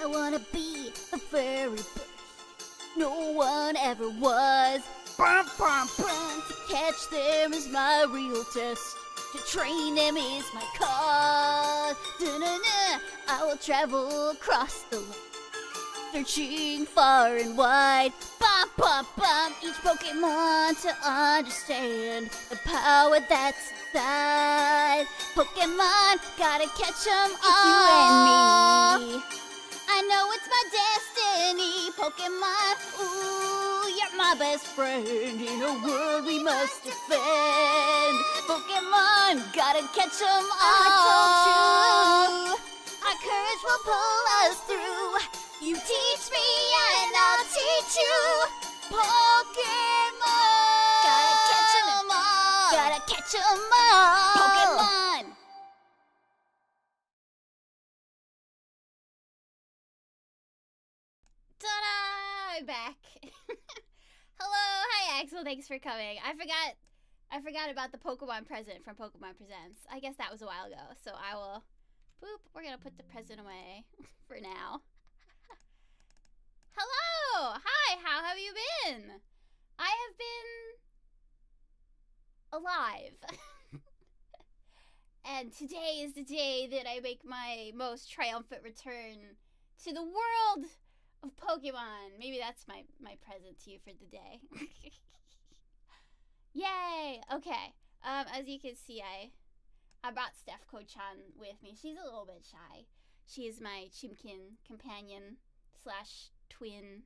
I wanna be a very bush. No one ever was. Bum, bum, bum. To catch them is my real test. To train them is my cause. Da-na-na. I will travel across the land, searching far and wide. Bum, bum, bum. Each Pokemon to understand the power that's inside. Pokemon, gotta catch them all. You and me. I know it's my destiny. Pokemon, ooh, you're my best friend. In a world we must defend. Pokemon, gotta catch them all. Our courage will pull us through. You teach me and I'll teach you. Pokemon, gotta catch them all. Gotta catch them all. Pokemon. Ta-da! I'm back. Hello, hi Axel. Thanks for coming. I forgot about the Pokemon present from Pokemon Presents. I guess that was a while ago, so I will. Boop. We're gonna put the present away for now. Hello! Hi, how have you been? I have been alive. And today is the day that I make my most triumphant return to the world of Pokemon. Maybe that's my present to you for the day. Yay! Okay. As you can see, I brought Steph Ko-chan with me. She's a little bit shy. She is my Chimkin companion / twin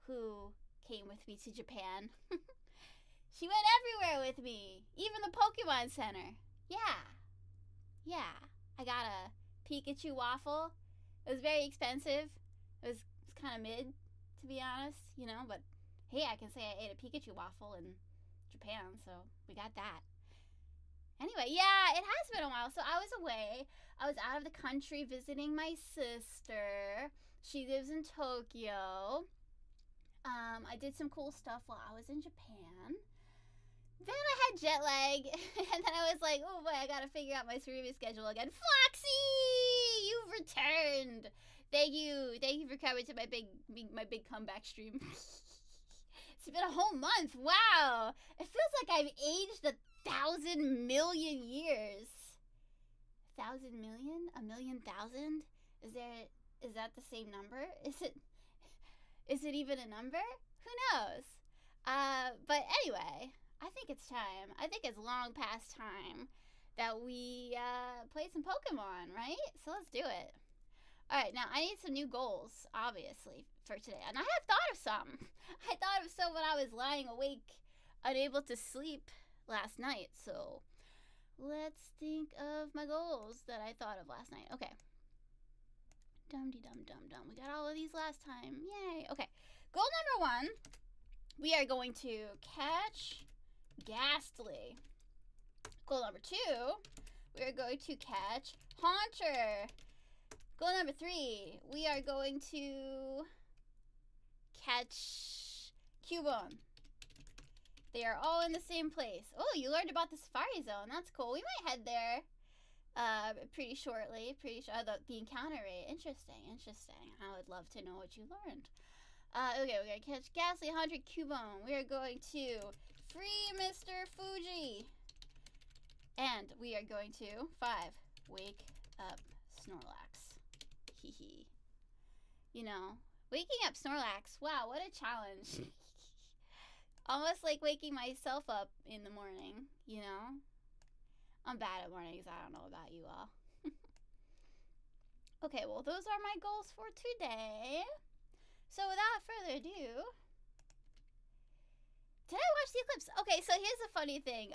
who came with me to Japan. She went everywhere with me, even the Pokemon Center. Yeah. I got a Pikachu waffle. It was very expensive. It was kind of mid, to be honest, you know, but hey, I can say I ate a Pikachu waffle in Japan, so we got that. Anyway, yeah, it has been a while. So I was away. I was out of the country visiting my sister. She lives in Tokyo. I did some cool stuff while I was in Japan. Then I had jet lag, and then I was like, oh boy, I gotta figure out my streaming schedule again. Foxy, you've returned. Thank you for coming to my big comeback stream. It's been a whole month. Wow, it feels like I've aged 1,000 million years. 1,000 million? 1,000,000? Is that the same number? Is it even a number? Who knows? But anyway, I think it's time. I think it's long past time that we play some Pokemon, right? So let's do it. Alright, now I need some new goals, obviously, for today. And I have thought of some. I thought of some when I was lying awake, unable to sleep last night. So let's think of my goals that I thought of last night. Okay. Dum-de-dum-dum-dum. We got all of these last time. Yay. Okay. Goal number 1. We are going to catch Ghastly. Goal number 2. We are going to catch Haunter. Goal number 3, we are going to catch Cubone. They are all in the same place. Oh, you learned about the Safari Zone. That's cool. We might head there pretty shortly. The encounter rate. Interesting. I would love to know what you learned. Okay, we're going to catch Ghastly, 100 Cubone. We are going to free Mr. Fuji. And we are going to 5, wake up Snorlax. Hee. You know, waking up Snorlax, wow, what a challenge. Almost like waking myself up in the morning, you know? I'm bad at mornings, I don't know about you all. Okay, well, those are my goals for today. So without further ado, did I watch the eclipse? Okay, so here's the funny thing.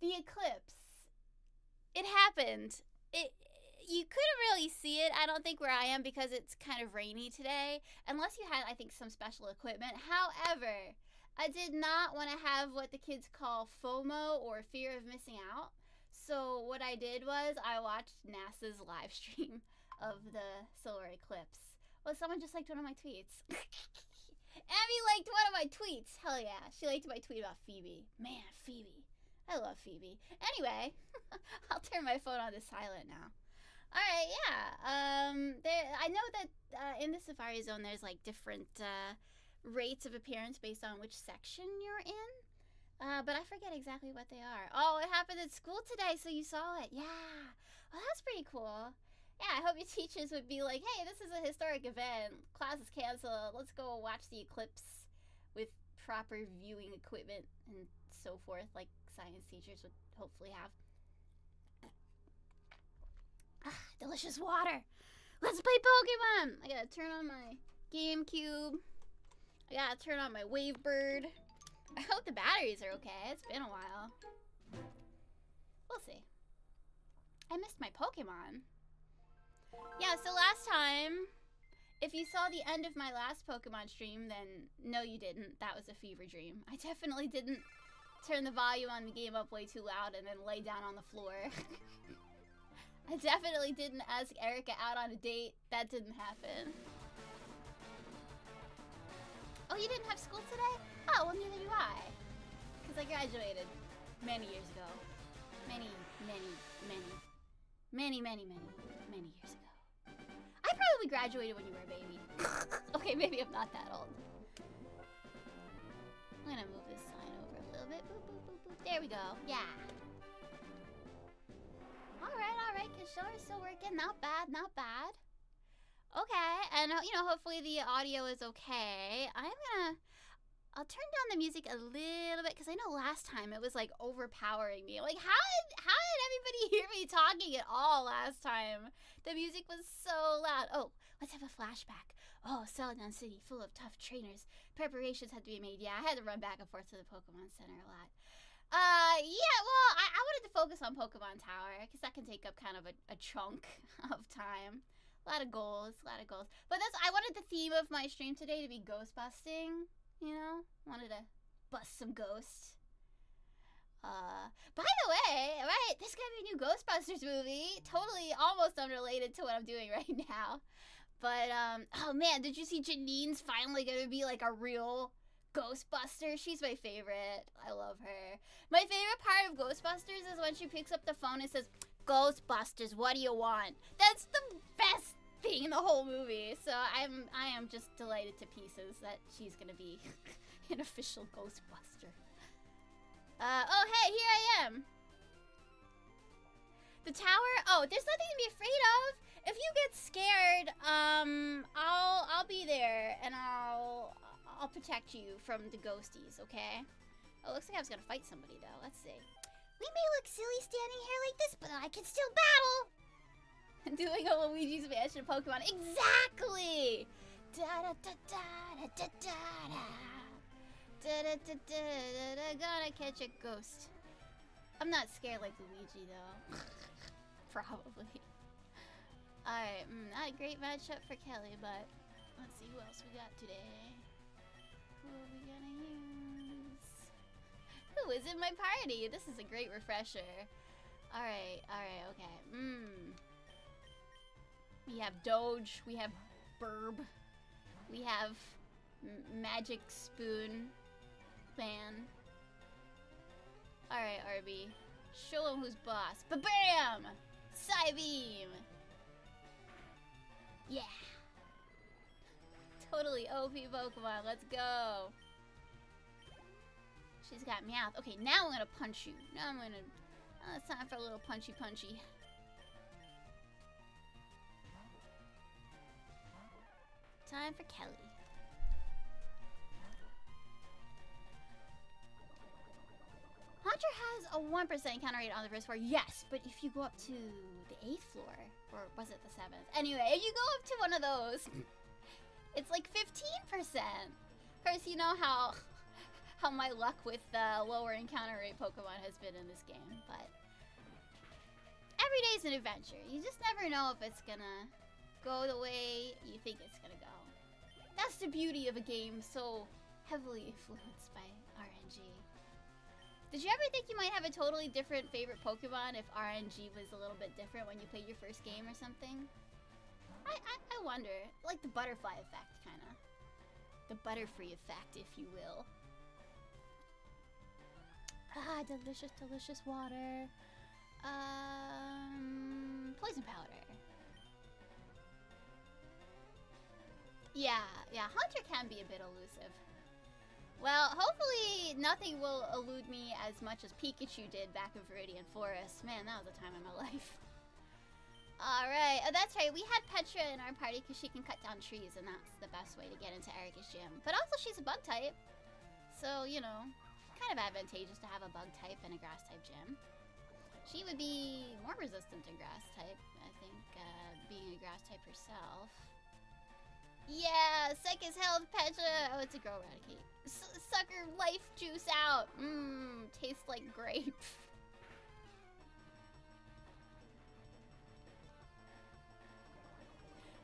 The eclipse, it happened. You couldn't really see it, I don't think, where I am because it's kind of rainy today. Unless you had, I think, some special equipment. However, I did not want to have what the kids call FOMO, or fear of missing out. So what I did was I watched NASA's live stream of the solar eclipse. Well, someone just liked one of my tweets. Abby liked one of my tweets. Hell yeah. She liked my tweet about Phoebe. Man, Phoebe. I love Phoebe. Anyway, I'll turn my phone on to silent now. Alright, yeah. I know that in the Safari Zone there's like different rates of appearance based on which section you're in. But I forget exactly what they are. Oh, it happened at school today, so you saw it. Yeah. Well, that's pretty cool. Yeah, I hope your teachers would be like, hey, this is a historic event. Class is canceled. Let's go watch the eclipse with proper viewing equipment and so forth, like science teachers would hopefully have. Ah, delicious water. Let's play Pokemon. I gotta turn on my GameCube. I gotta turn on my Wavebird. I hope the batteries are okay. It's been a while. We'll see. I missed my Pokemon. Yeah, so last time, if you saw the end of my last Pokemon stream, then no you didn't. That was a fever dream. I definitely didn't turn the volume on the game up way too loud and then lay down on the floor. I definitely didn't ask Erica out on a date. That didn't happen. Oh, you didn't have school today? Oh, well, neither do I. Because I graduated many years ago. Many years ago. I probably graduated when you were a baby. Okay, maybe I'm not that old. I'm gonna move this sign over a little bit. Boop, boop, boop, boop. There we go. Yeah. Alright. Controller's still working. Not bad. Okay, and hopefully the audio is okay. I'll turn down the music a little bit because I know last time it was like overpowering me. Like, how did everybody hear me talking at all last time? The music was so loud. Oh, let's have a flashback. Oh, Celadon City, full of tough trainers. Preparations had to be made. Yeah, I had to run back and forth to the Pokemon Center a lot. Yeah, well, I wanted to focus on Pokemon Tower because that can take up kind of a chunk of time. A lot of goals. But I wanted the theme of my stream today to be ghost busting, Wanted to bust some ghosts. By the way, right, there's gonna be a new Ghostbusters movie. Totally, almost unrelated to what I'm doing right now. But, oh man, did you see Janine's finally gonna be like a real Ghostbuster? She's my favorite. I love her. My favorite part of Ghostbusters is when she picks up the phone and says, Ghostbusters, what do you want? That's the best thing in the whole movie. So I am just delighted to pieces that she's gonna be an official Ghostbuster. Oh hey, here I am. The tower? Oh, there's nothing to be afraid of. If you get scared, I'll be there and I'll protect you from the ghosties, okay? Oh, looks like I was gonna fight somebody though. Let's see. We may look silly standing here like this, but I can still battle! Doing a Luigi's Mansion Pokemon. Exactly! Gonna catch a ghost. I'm not scared like Luigi though. Probably. Alright, not a great matchup for Kelly, but let's see who else we got today. Who are we gonna use? Who is in my party? This is a great refresher. Alright, okay. We have Doge, we have Burb, we have Magic Spoon Man. Alright, Arby. Show him who's boss. Ba-bam! Psybeam! Yeah! Totally OP Pokemon, let's go! She's got Meowth. Okay, now I'm gonna punch you. Now I'm gonna... Oh, it's time for a little punchy. Time for Kelly. Haunter has a 1% encounter rate on the first floor. Yes, but if you go up to the 8th floor, or was it the 7th? Anyway, if you go up to one of those, it's like 15%. Of course, you know how my luck with lower encounter rate Pokemon has been in this game, but every day's an adventure. You just never know if it's gonna go the way you think it's gonna go. That's the beauty of a game so heavily influenced by RNG. Did you ever think you might have a totally different favorite Pokemon if RNG was a little bit different when you played your first game or something? I wonder. Like the butterfly effect, kinda. The Butterfree effect, if you will. Ah, delicious water. Poison powder. Yeah, Hunter can be a bit elusive. Well, hopefully nothing will elude me as much as Pikachu did back in Viridian Forest. Man, that was a time in my life. Alright, oh, that's right, we had Petra in our party because she can cut down trees, and that's the best way to get into Erika's gym. But also, she's a bug type, so, you know, kind of advantageous to have a bug type and a grass type gym. She would be more resistant to grass type, I think, being a grass type herself. Yeah, Sekka's health, Petra! Oh, it's a girl Eradicate. Suck her life juice out! Mmm, tastes like grape.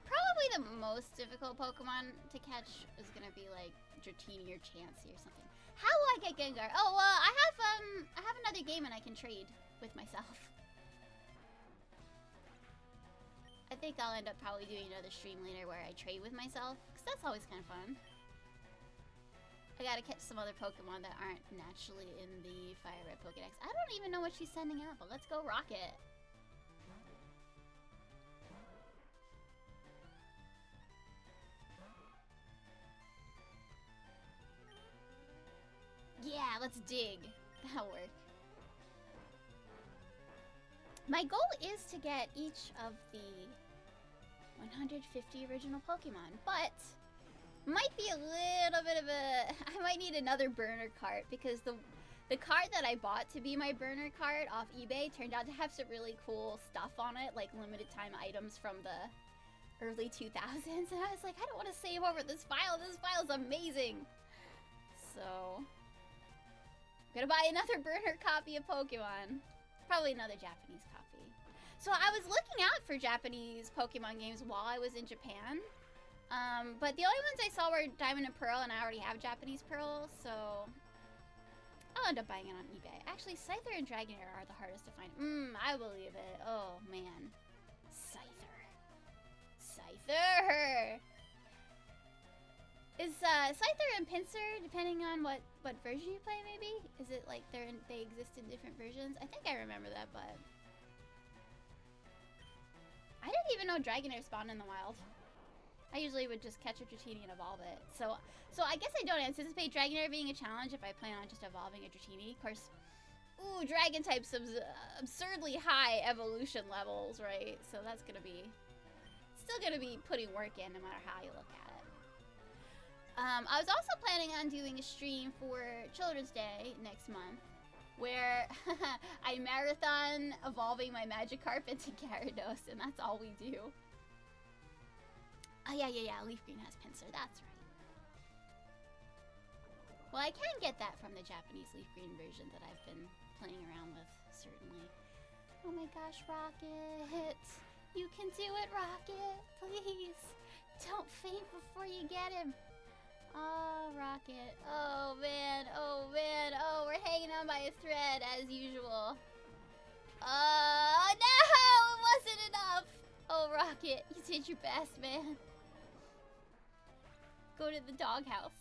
Probably the most difficult Pokemon to catch is gonna be like Dratini or Chansey or something. How will I get Gengar? Oh well, I have another game and I can trade with myself. I think I'll end up probably doing another stream later where I trade with myself, because that's always kind of fun. I gotta catch some other Pokemon that aren't naturally in the Fire Red Pokedex. I don't even know what she's sending out, but let's go Rocket. Yeah, let's dig. That'll work. My goal is to get each of the 150 original Pokemon, but might be a little bit of a... I might need another burner cart, because the cart that I bought to be my burner cart off eBay turned out to have some really cool stuff on it, like limited time items from the early 2000s, and I was like, I don't want to save over this file. This file's amazing. So, I'm gonna buy another burner copy of Pokemon. Probably another Japanese copy. So I was looking out for Japanese Pokemon games while I was in Japan. But the only ones I saw were Diamond and Pearl, and I already have Japanese Pearl, so I'll end up buying it on eBay. Actually, Scyther and Dragonair are the hardest to find. I believe it. Oh, man. Scyther. Scyther! Is Scyther and Pinsir, depending on what version you play, maybe? Is it like they exist in different versions? I think I remember that, but I didn't even know Dragonair spawned in the wild. I usually would just catch a Dratini and evolve it. So I guess I don't anticipate Dragonair being a challenge if I plan on just evolving a Dratini. Of course, ooh, Dragon type's absurdly high evolution levels, right? So that's gonna be still gonna be putting work in no matter how you look at it. I was also planning on doing a stream for Children's Day next month, where I marathon evolving my Magikarp into Gyarados, and that's all we do. Oh yeah, Leaf Green has Pinsir, that's right. Well, I can get that from the Japanese Leaf Green version that I've been playing around with, certainly. Oh my gosh, Rocket! You can do it, Rocket! Please! Don't faint before you get him! Oh, Rocket. Oh, man. Oh, man. Oh, we're hanging on by a thread, as usual. Oh, no! It wasn't enough! Oh, Rocket. You did your best, man. Go to the doghouse.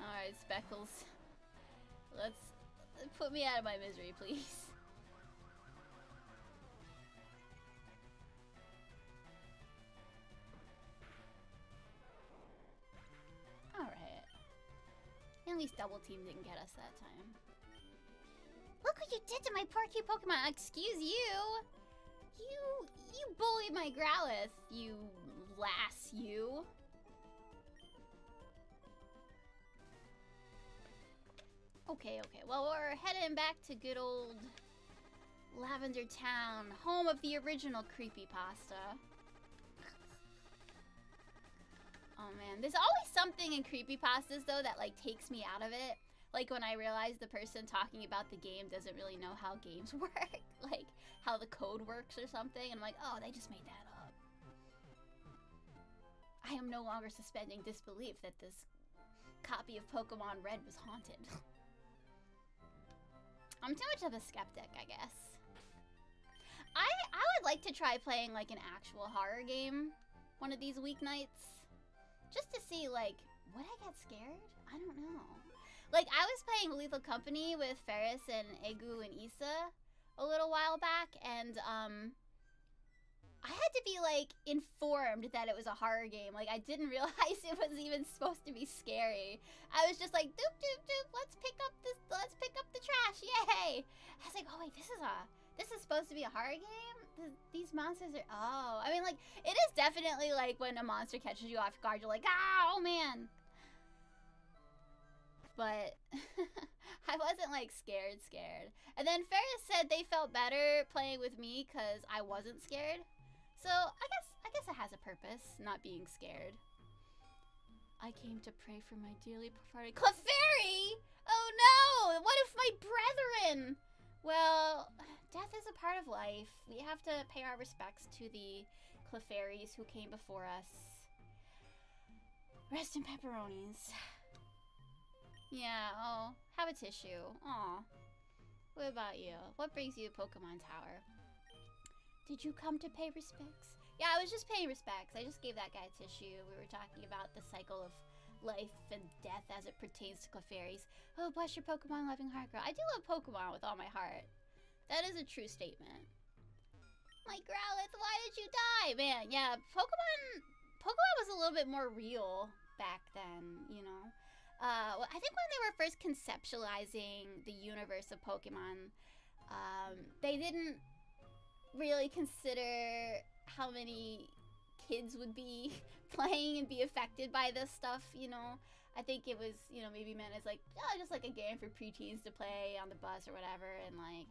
Alright, Speckles. Let's... Put me out of my misery, please. Alright. At least Double Team didn't get us that time. Look what you did to my poor cute Pokemon! Excuse you! You bullied my Growlithe, you lass, you! Okay. Well, we're heading back to good old Lavender Town, home of the original creepypasta. Oh man, there's always something in creepypastas though that like takes me out of it. Like when I realize the person talking about the game doesn't really know how games work, like how the code works or something, and I'm like, oh, they just made that up. I am no longer suspending disbelief that this copy of Pokemon Red was haunted. I'm too much of a skeptic, I guess. I would like to try playing like an actual horror game one of these weeknights. Just to see, like, would I get scared? I don't know. Like, I was playing Lethal Company with Feris and Egu and Issa a little while back, and I had to be like informed that it was a horror game. Like I didn't realize it was even supposed to be scary. I was just like, doop doop doop, let's pick up the trash, yay! I was like, oh wait, this is supposed to be a horror game? These monsters are, oh. I mean, like, it is definitely like when a monster catches you off guard, you're like, ah, oh man. But I wasn't like scared. And then Feris said they felt better playing with me because I wasn't scared. So I guess it has a purpose, not being scared. I came to pray for my dearly departed Clairy! Oh no! What if my brethren? Well, death is a part of life. We have to pay our respects to the Clairies who came before us. Rest in pepperonis. Yeah, oh, have a tissue. Aw. What about you? What brings you to Pokemon Tower? Did you come to pay respects? Yeah, I was just paying respects. I just gave that guy a tissue. We were talking about the cycle of life and death as it pertains to Clefairies. Oh, bless your Pokemon loving heart, girl. I do love Pokemon with all my heart. That is a true statement. My Growlithe, why did you die? Man, yeah, Pokemon was a little bit more real back then, you know? I think when they were first conceptualizing the universe of Pokemon, they didn't really consider how many kids would be playing and be affected by this stuff, you know? I think it was, you know, maybe meant as like, oh, just like a game for preteens to play on the bus or whatever, and like,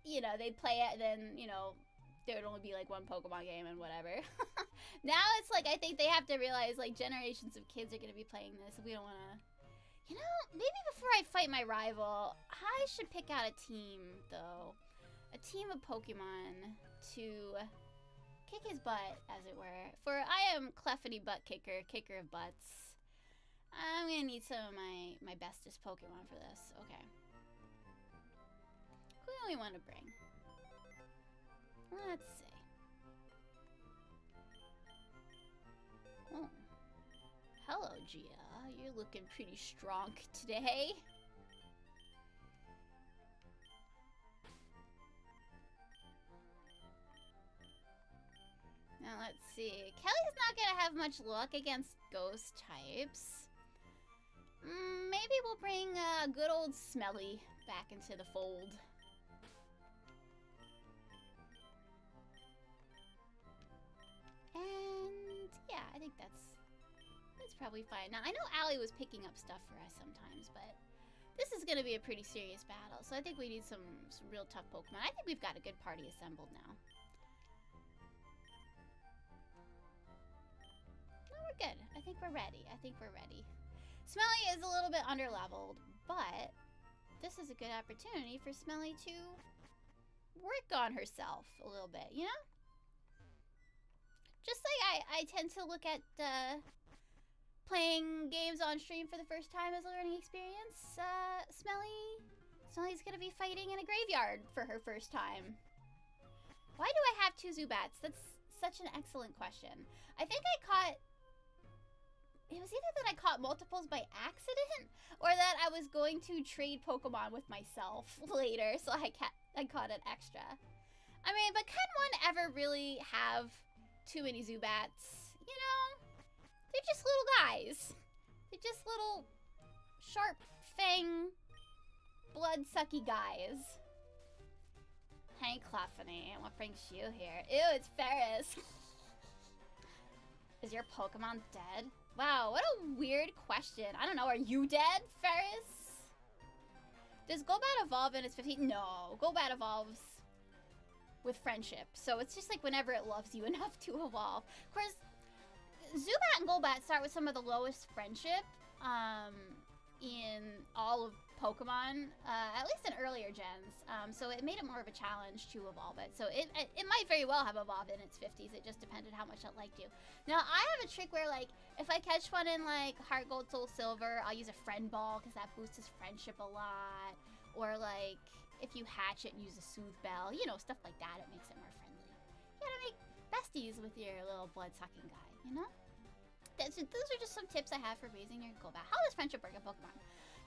you know, they'd play it and then, you know, there would only be like one Pokemon game and whatever. Now it's like, I think they have to realize like generations of kids are going to be playing this. We don't want to, you know, maybe before I fight my rival, I should pick out a team though. A team of Pokemon to kick his butt, as it were. For I am Clefity Butt Kicker, kicker of butts. I'm going to need some of my bestest Pokemon for this. Okay. Who do we want to bring? Let's see. Oh. Hello, Gia. You're looking pretty strong today. Now, let's see. Kelly's not going to have much luck against ghost types. Maybe we'll bring good old Smelly back into the fold. And yeah, I think that's probably fine. Now, I know Allie was picking up stuff for us sometimes, but this is going to be a pretty serious battle. So I think we need some real tough Pokemon. I think we've got a good party assembled now. No, we're good. I think we're ready. Smelly is a little bit underleveled, but this is a good opportunity for Smelly to work on herself a little bit, you know? Just like I tend to look at playing games on stream for the first time as a learning experience, Smelly's gonna be fighting in a graveyard for her first time. Why do I have 2 Zubats? That's such an excellent question. I think it was either that I caught multiples by accident, or that I was going to trade Pokemon with myself later, so I caught an extra. I mean, but can one ever really have too many Zubats? You know? They're just little guys. They're just little sharp fang blood-sucky guys. Hey, Clefany, what brings you here? Ew, it's Feris. Is your Pokemon dead? Wow, what a weird question. I don't know, are you dead, Feris? Does Golbat evolve in its 15? No, Golbat evolves with friendship. So it's just like whenever it loves you enough to evolve. Of course, Zubat and Golbat start with some of the lowest friendship in all of Pokemon, at least in earlier gens. So it made it more of a challenge to evolve it. So it might very well have evolved in its 50s. It just depended how much it liked you. Now, I have a trick where, like, if I catch one in, like, Heart Gold, Soul Silver, I'll use a friend ball because that boosts his friendship a lot. Or, like, if you hatch it, use a Soothe Bell. You know, stuff like that. It makes it more friendly. You gotta make besties with your little blood-sucking guy, you know? Those are just some tips I have for raising your Golbat. How does friendship work in Pokemon?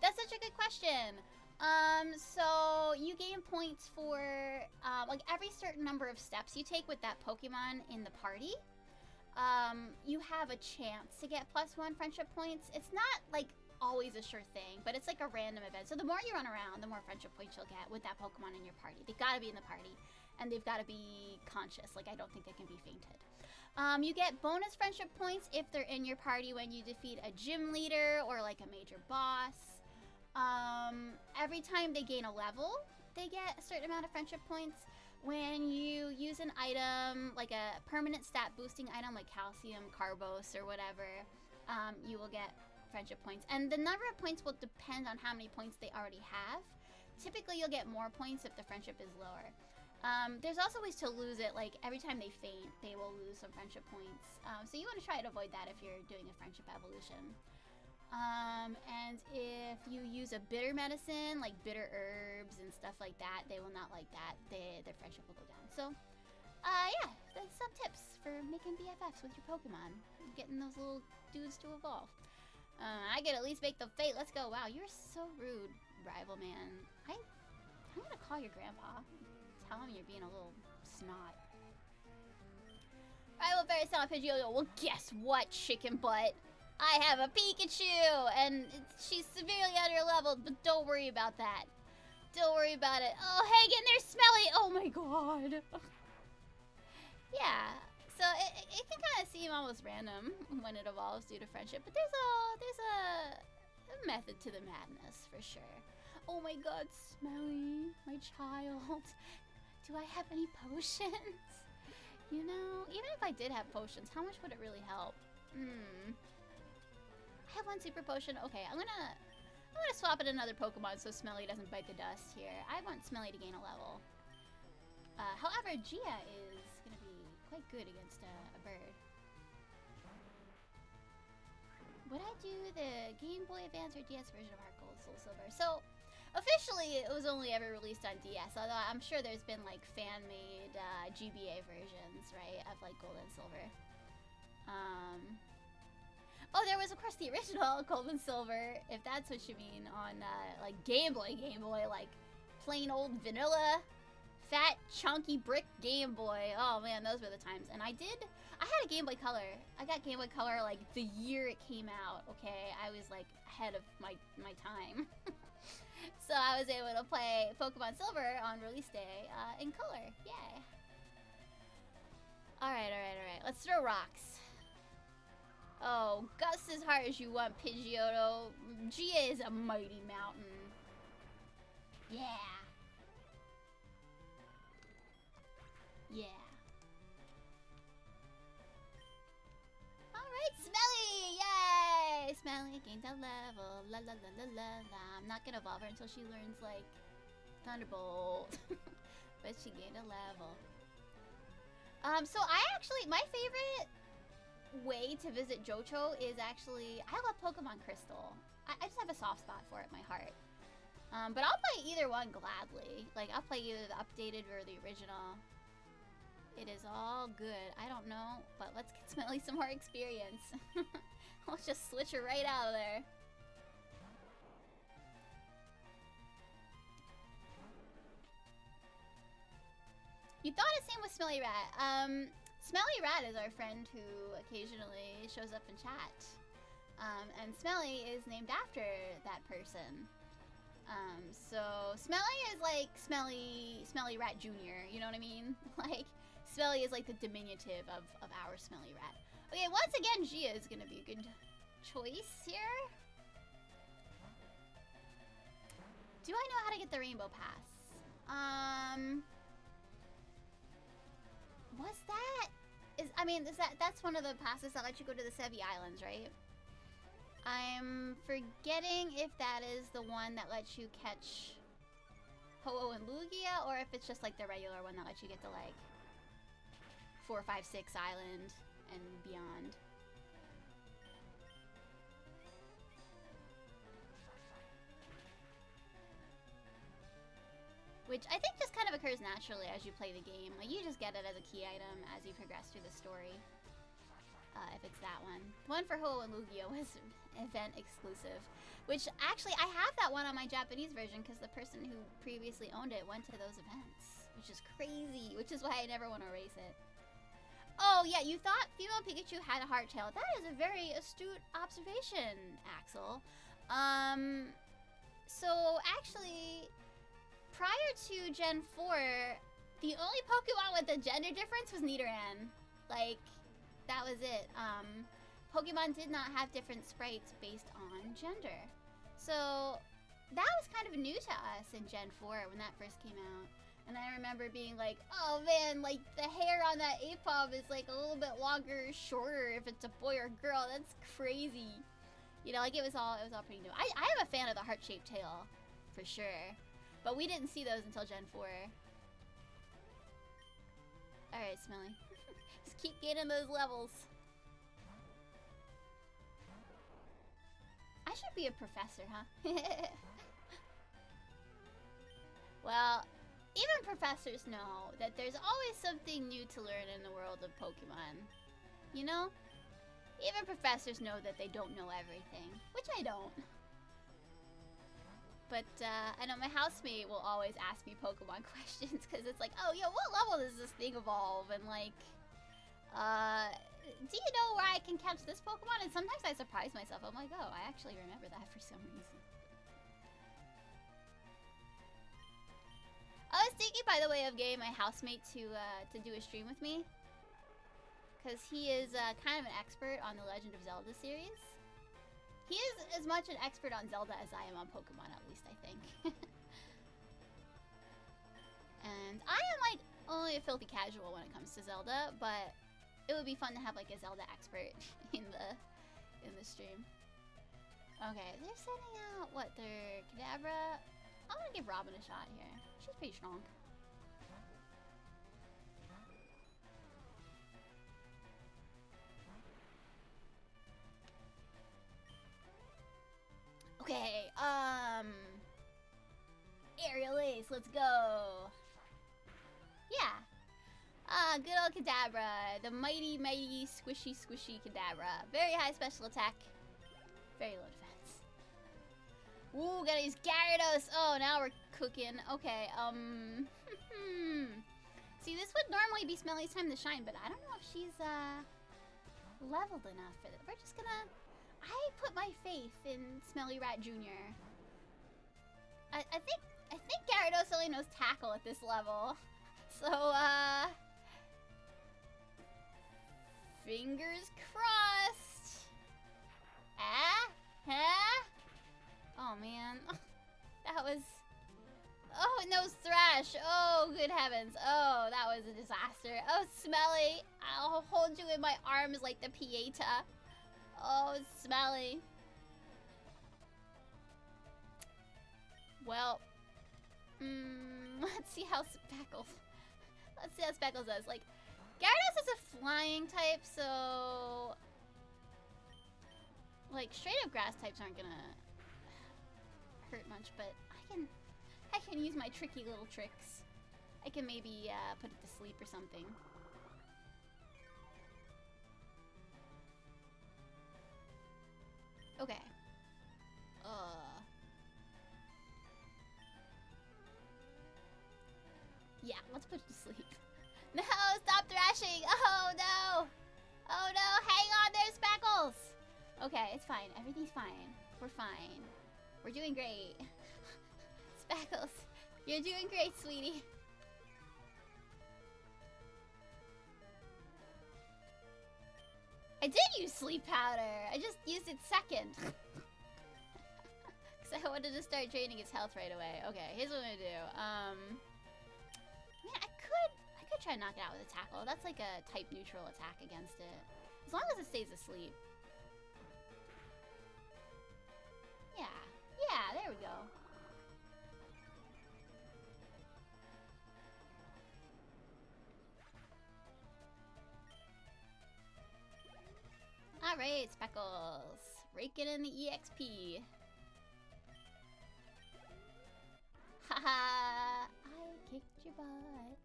That's such a good question. So you gain points for, like every certain number of steps you take with that Pokemon in the party, you have a chance to get +1 friendship points. It's not, like, always a sure thing, but it's like a random event. So the more you run around, the more friendship points you'll get with that Pokemon in your party. They gotta be in the party, and they've gotta be conscious. Like, I don't think they can be fainted. You get bonus friendship points if they're in your party when you defeat a gym leader or, like, a major boss. Every time they gain a level, they get a certain amount of friendship points. When you use an item, like a permanent stat boosting item like calcium, carbos, or whatever, you will get friendship points. And the number of points will depend on how many points they already have. Typically, you'll get more points if the friendship is lower. There's also ways to lose it, like every time they faint, they will lose some friendship points. So you want to try to avoid that if you're doing a friendship evolution. And if you use a bitter medicine, like bitter herbs and stuff like that, they will not like that. Their friendship will go down. So, yeah, that's some tips for making BFFs with your Pokemon. Getting those little dudes to evolve. I could at least make them fate. Let's go. Wow, you're so rude, rival man. I'm gonna call your grandpa. Tell him you're being a little snot. Rival Feris and Pidgeotto. Well, guess what, chicken butt? I have a Pikachu, and she's severely under-leveled, but don't worry about that. Don't worry about it. Oh, Hagen, there's Smelly! Oh my god. Yeah, so it can kind of seem almost random when it evolves due to friendship, but there's a method to the madness, for sure. Oh my god, Smelly, my child. Do I have any potions? You know, even if I did have potions, how much would it really help? I have one super potion. Okay, I'm gonna swap in another Pokemon so Smelly doesn't bite the dust here. I want Smelly to gain a level. However, Gia is gonna be quite good against a bird. Would I do the Game Boy Advance or DS version of Heart Gold, Soul Silver? So, officially, it was only ever released on DS, although I'm sure there's been, like, fan-made GBA versions, right, of, like, Gold and Silver. Oh, there was, of course, the original Gold and Silver, if that's what you mean, on, like, Game Boy, like, plain old vanilla, fat, chunky brick Game Boy. Oh, man, those were the times. And I had a Game Boy Color. I got Game Boy Color, like, the year it came out, okay? I was, like, ahead of my time. So I was able to play Pokemon Silver on release day, in color. Yay. Alright. Let's throw rocks. Oh, gust as hard as you want, Pidgeotto. Gia is a mighty mountain. Yeah. Alright, Smelly! Yay! Smelly gained a level. La la la la la la. I'm not gonna evolve her until she learns, like, Thunderbolt. But she gained a level. So my favorite way to visit Johto is actually, I love Pokemon Crystal. I just have a soft spot for it in my heart. But I'll play either one gladly. Like, I'll play either the updated or the original. It is all good. I don't know, but let's get Smelly some more experience. I'll just switch her right out of there. You thought it same with Smelly Rat. Smelly Rat is our friend who occasionally shows up in chat. And Smelly is named after that person. So Smelly is like Smelly Rat Jr., you know what I mean? Like, Smelly is like the diminutive of our Smelly Rat. Okay, once again, Gia is gonna be a good choice here. Do I know how to get the Rainbow Pass? What's that? That's one of the passes that let you go to the Sevi Islands, right? I'm forgetting if that is the one that lets you catch Ho-Oh and Lugia, or if it's just like the regular one that lets you get to like 4, 5, 6 Island and beyond. Which I think just kind of occurs naturally as you play the game. Like, you just get it as a key item as you progress through the story. if it's that one. The one for Ho and Lugia was event exclusive. Which, actually, I have that one on my Japanese version because the person who previously owned it went to those events. Which is crazy. Which is why I never want to erase it. Oh, yeah, you thought female Pikachu had a heart tail. That is a very astute observation, Axel. So, actually, prior to Gen 4, the only Pokemon with a gender difference was Nidoran. Like, that was it. Pokemon did not have different sprites based on gender. So, that was kind of new to us in Gen 4 when that first came out. And I remember being like, oh man, like, the hair on that Apom is like a little bit longer or shorter if it's a boy or girl. That's crazy. You know, like, it was all pretty new. I am a fan of the heart-shaped tail, for sure. But we didn't see those until Gen 4. Alright, Smelly. Just keep gaining those levels. I should be a professor, huh? Well, even professors know that there's always something new to learn in the world of Pokemon. You know? Even professors know that they don't know everything, which I don't. But I know my housemate will always ask me Pokemon questions because it's like, oh, yo, what level does this thing evolve? And like, do you know where I can catch this Pokemon? And sometimes I surprise myself. I'm like, oh, I actually remember that for some reason. I was thinking, by the way, of getting my housemate to do a stream with me. Because he is kind of an expert on the Legend of Zelda series. He is as much an expert on Zelda as I am on Pokemon, at least, I think. And I am, like, only a filthy casual when it comes to Zelda, but it would be fun to have, like, a Zelda expert in the stream. Okay, they're sending out, what, their Kadabra? I'm gonna give Robin a shot here. She's pretty strong. Okay, Aerial Ace, let's go. Yeah. Good old Kadabra. The mighty, mighty, squishy, squishy Kadabra. Very high special attack. Very low defense. Ooh, gotta use Gyarados. Oh, now we're cooking. Okay, See, this would normally be Smelly's time to shine, but I don't know if she's, leveled enough for it. We're just gonna... I put my faith in Smelly Rat Jr. I think Gyarados only knows Tackle at this level. So, fingers crossed. Oh, man. That was... Oh, it knows Thrash. Oh, good heavens. Oh, that was a disaster. Oh, Smelly. I'll hold you in my arms like the Pieta. Oh, Smelly. Well, let's see how Speckles... Let's see how Speckles does. Like, Gyarados is a flying type, so... Like, straight up grass types aren't gonna hurt much, but I can use my tricky little tricks. I can maybe put it to sleep or something. Okay. Yeah, let's put it to sleep. No, stop thrashing! Oh no! Oh no, hang on there, Speckles! Okay, it's fine. Everything's fine. We're fine. We're doing great. Speckles, you're doing great, sweetie. I did use sleep powder. I just used it second. Because I wanted to start draining its health right away. Okay, here's what I'm gonna do. Man, I could try to knock it out with a tackle. That's like a type neutral attack against it. As long as it stays asleep. Yeah, there we go. Alright, Speckles. Raking in the EXP. Haha, I kicked your butt.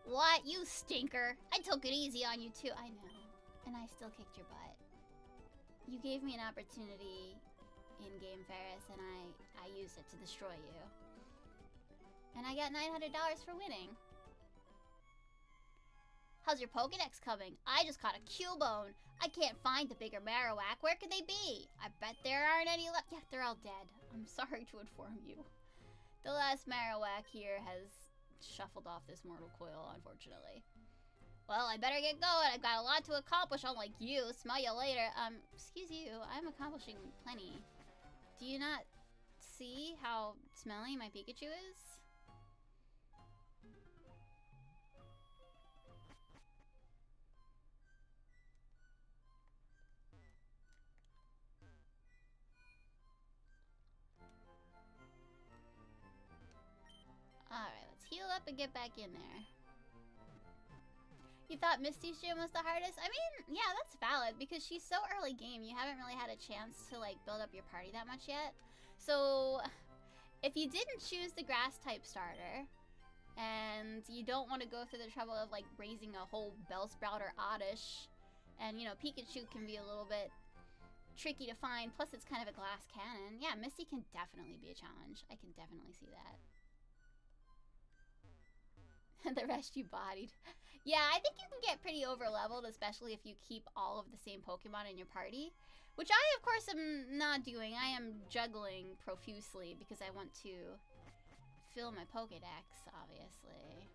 What? You stinker. I took it easy on you too. I know. And I still kicked your butt. You gave me an opportunity in-game, Feris, and I used it to destroy you. And I got $900 for winning. How's your Pokédex coming? I just caught a Cubone. I can't find the bigger Marowak. Where could they be? I bet there aren't any left. Yeah, they're all dead. I'm sorry to inform you. The last Marowak here has shuffled off this mortal coil, unfortunately. Well, I better get going. I've got a lot to accomplish, unlike you. Smell you later. Excuse you. I'm accomplishing plenty. Do you not see how smelly my Pikachu is? Alright, let's heal up and get back in there. You thought Misty's gym was the hardest? I mean, yeah, that's valid, because she's so early game, you haven't really had a chance to, like, build up your party that much yet. So, if you didn't choose the grass-type starter, and you don't want to go through the trouble of, like, raising a whole Bellsprout or Oddish, and, you know, Pikachu can be a little bit tricky to find, plus it's kind of a glass cannon, yeah, Misty can definitely be a challenge. I can definitely see that. The rest you bodied. Yeah, I think you can get pretty over-leveled, especially if you keep all of the same Pokemon in your party. Which I, of course, am not doing. I am juggling profusely because I want to fill my Pokédex, obviously.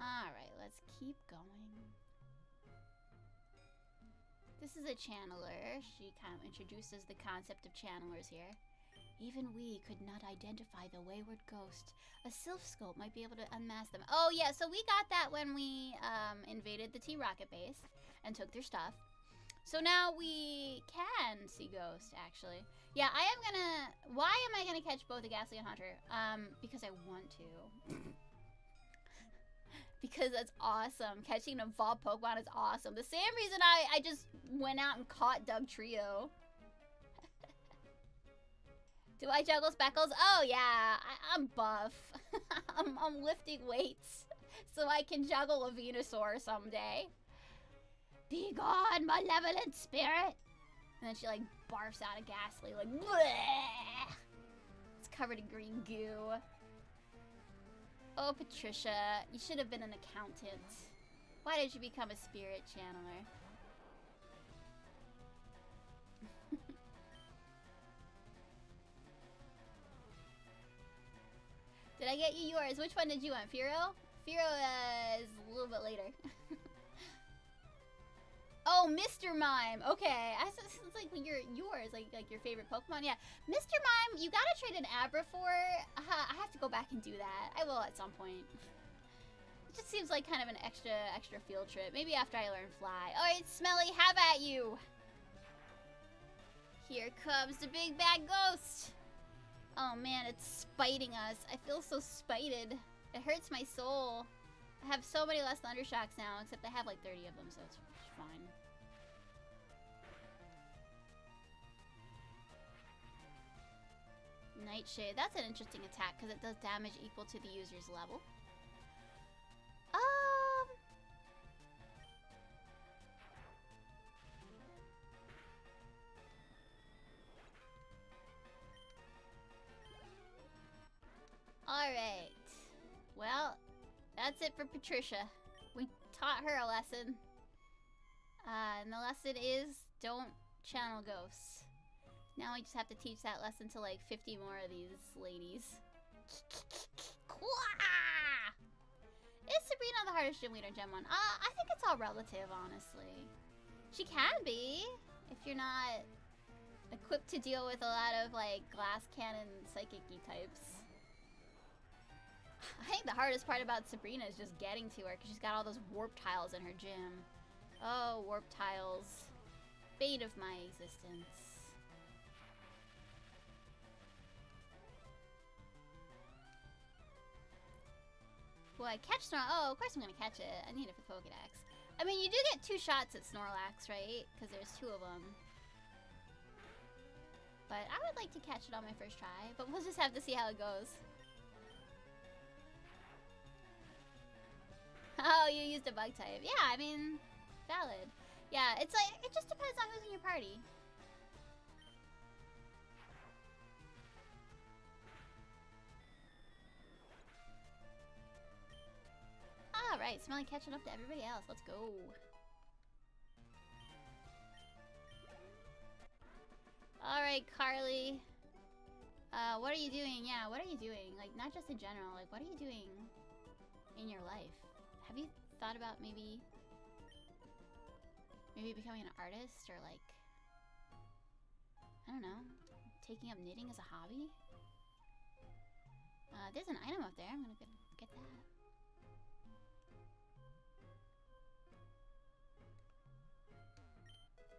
Alright, let's keep going. This is a channeler. She kind of introduces the concept of channelers here. Even we could not identify the wayward ghost. A Sylph Scope might be able to unmask them. Oh yeah, so we got that when we invaded the Team Rocket base and took their stuff. So now we can see Ghost, actually. Yeah, I am gonna... Why am I gonna catch both a Ghastly and Hunter? Because I want to. Because that's awesome. Catching an evolved Pokemon is awesome. The same reason I just went out and caught Dugtrio. Do I juggle speckles? Oh yeah, I'm buff. I'm lifting weights so I can juggle a Venusaur someday. Be gone, malevolent spirit! And then she like barfs out a Ghastly like bleh! It's covered in green goo. Oh Patricia, you should have been an accountant. Why did you become a spirit channeler? Did I get you yours? Which one did you want? Fearow? Fearow is a little bit later. Oh, Mr. Mime. Okay. It's like yours, like your favorite Pokemon. Yeah. Mr. Mime, you gotta trade an Abra for. I have to go back and do that. I will at some point. It just seems like kind of an extra field trip. Maybe after I learn Fly. Alright, Smelly, have at you. Here comes the big bad ghost. Oh man, it's spiting us. I feel so spited. It hurts my soul. I have so many less Thundershocks now, except I have like 30 of them, so it's fine. Nightshade. That's an interesting attack because it does damage equal to the user's level. Alright. Well, that's it for Patricia. We taught her a lesson. And the lesson is, don't channel ghosts. Now we just have to teach that lesson to like 50 more of these ladies. Is Sabrina the hardest gym leader in Gen 1? I think it's all relative, honestly. She can be, if you're not equipped to deal with a lot of like glass cannon psychic-y types. I think the hardest part about Sabrina is just getting to her because she's got all those warp tiles in her gym. Oh, warp tiles. Bane of my existence. Will I catch Snorlax? Oh, of course I'm gonna catch it. I need it for Pokédex. I mean, you do get 2 shots at Snorlax, right? Because there's 2 of them. But I would like to catch it on my first try. But we'll just have to see how it goes. Oh, you used a bug type. Yeah, I mean, valid. Yeah, it's like, it just depends on who's in your party. Alright, Smelly catching up to everybody else. Let's go. Alright, Carly. What are you doing? Yeah, what are you doing? Like, not just in general, like, what are you doing in your life? Have you thought about maybe becoming an artist, or like, I don't know, taking up knitting as a hobby? There's an item up there. I'm gonna get that.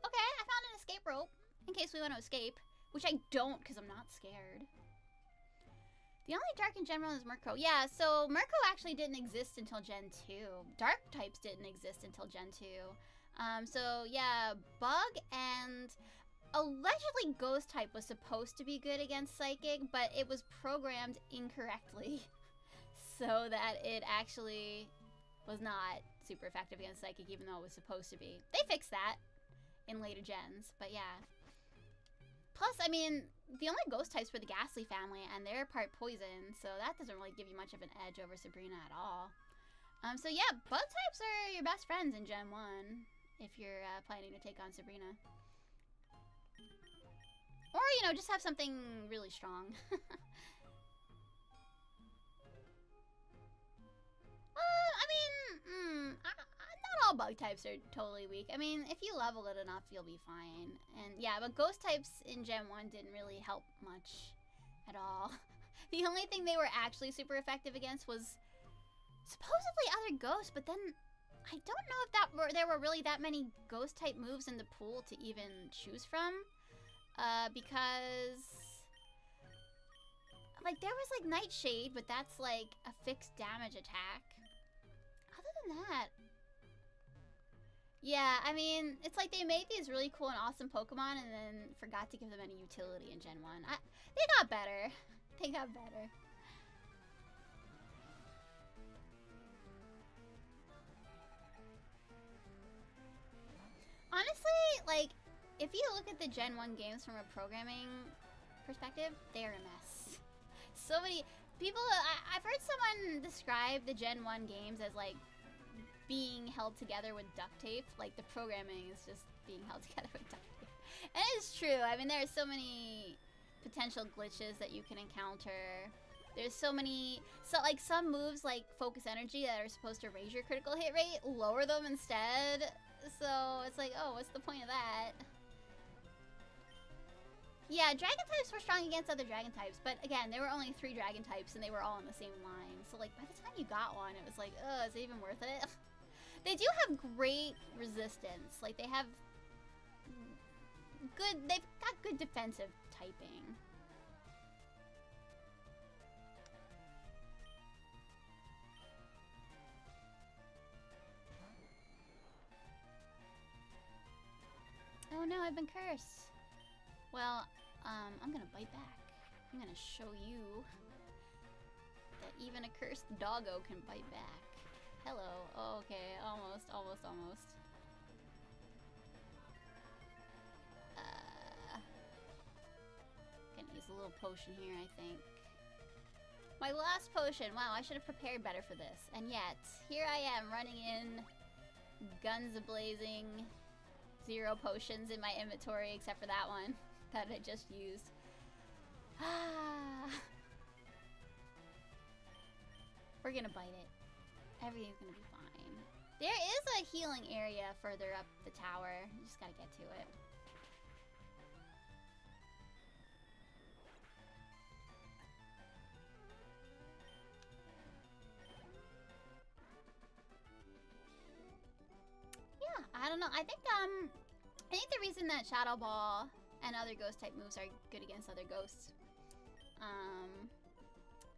Okay, I found an escape rope in case we want to escape, which I don't because I'm not scared. The only dark in general is Murkrow. Yeah, so Murkrow actually didn't exist until Gen 2. Dark types didn't exist until Gen 2. So yeah, Bug and allegedly Ghost type was supposed to be good against Psychic, but it was programmed incorrectly so that it actually was not super effective against Psychic, even though it was supposed to be. They fixed that in later gens, but yeah. Plus, I mean, the only ghost types were the Ghastly family, and they're part poison, so that doesn't really give you much of an edge over Sabrina at all. So yeah, bug types are your best friends in Gen 1, if you're planning to take on Sabrina. Or, you know, just have something really strong. I mean, not all bug types are totally weak. I mean, if you level it enough, you'll be fine. And yeah, but ghost types in Gen 1 didn't really help much at all. The only thing they were actually super effective against was supposedly other ghosts, but then I don't know if there were really that many ghost type moves in the pool to even choose from. Because like there was like Nightshade, but that's like a fixed damage attack. Other than that, yeah, I mean, it's like they made these really cool and awesome Pokemon and then forgot to give them any utility in Gen 1. They got better. They got better. Honestly, like, if you look at the Gen 1 games from a programming perspective, they're a mess. So many people, I've heard someone describe the Gen 1 games as like being held together with duct tape. Like the programming is just being held together with duct tape. And it's true. I mean, there are so many potential glitches that you can encounter. There's so many, like some moves like Focus Energy that are supposed to raise your critical hit rate, lower them instead. So it's like, oh, what's the point of that? Yeah, dragon types were strong against other dragon types, but again, there were only 3 dragon types and they were all in the same line. So like by the time you got one, it was like, oh, is it even worth it? They do have great resistance. Like they've got good defensive typing. Oh no, I've been cursed. Well, I'm gonna bite back. I'm gonna show you that even a cursed doggo can bite back. Hello. Oh, okay. Almost. Gonna use a little potion here, I think. My last potion. Wow, I should have prepared better for this. And yet, here I am running in guns a-blazing. 0 potions in my inventory except for that one that I just used. We're gonna bite it. Everything's gonna be fine. There is a healing area further up the tower. You just gotta get to it. Yeah, I don't know. I think the reason that Shadow Ball and other ghost type moves are good against other ghosts,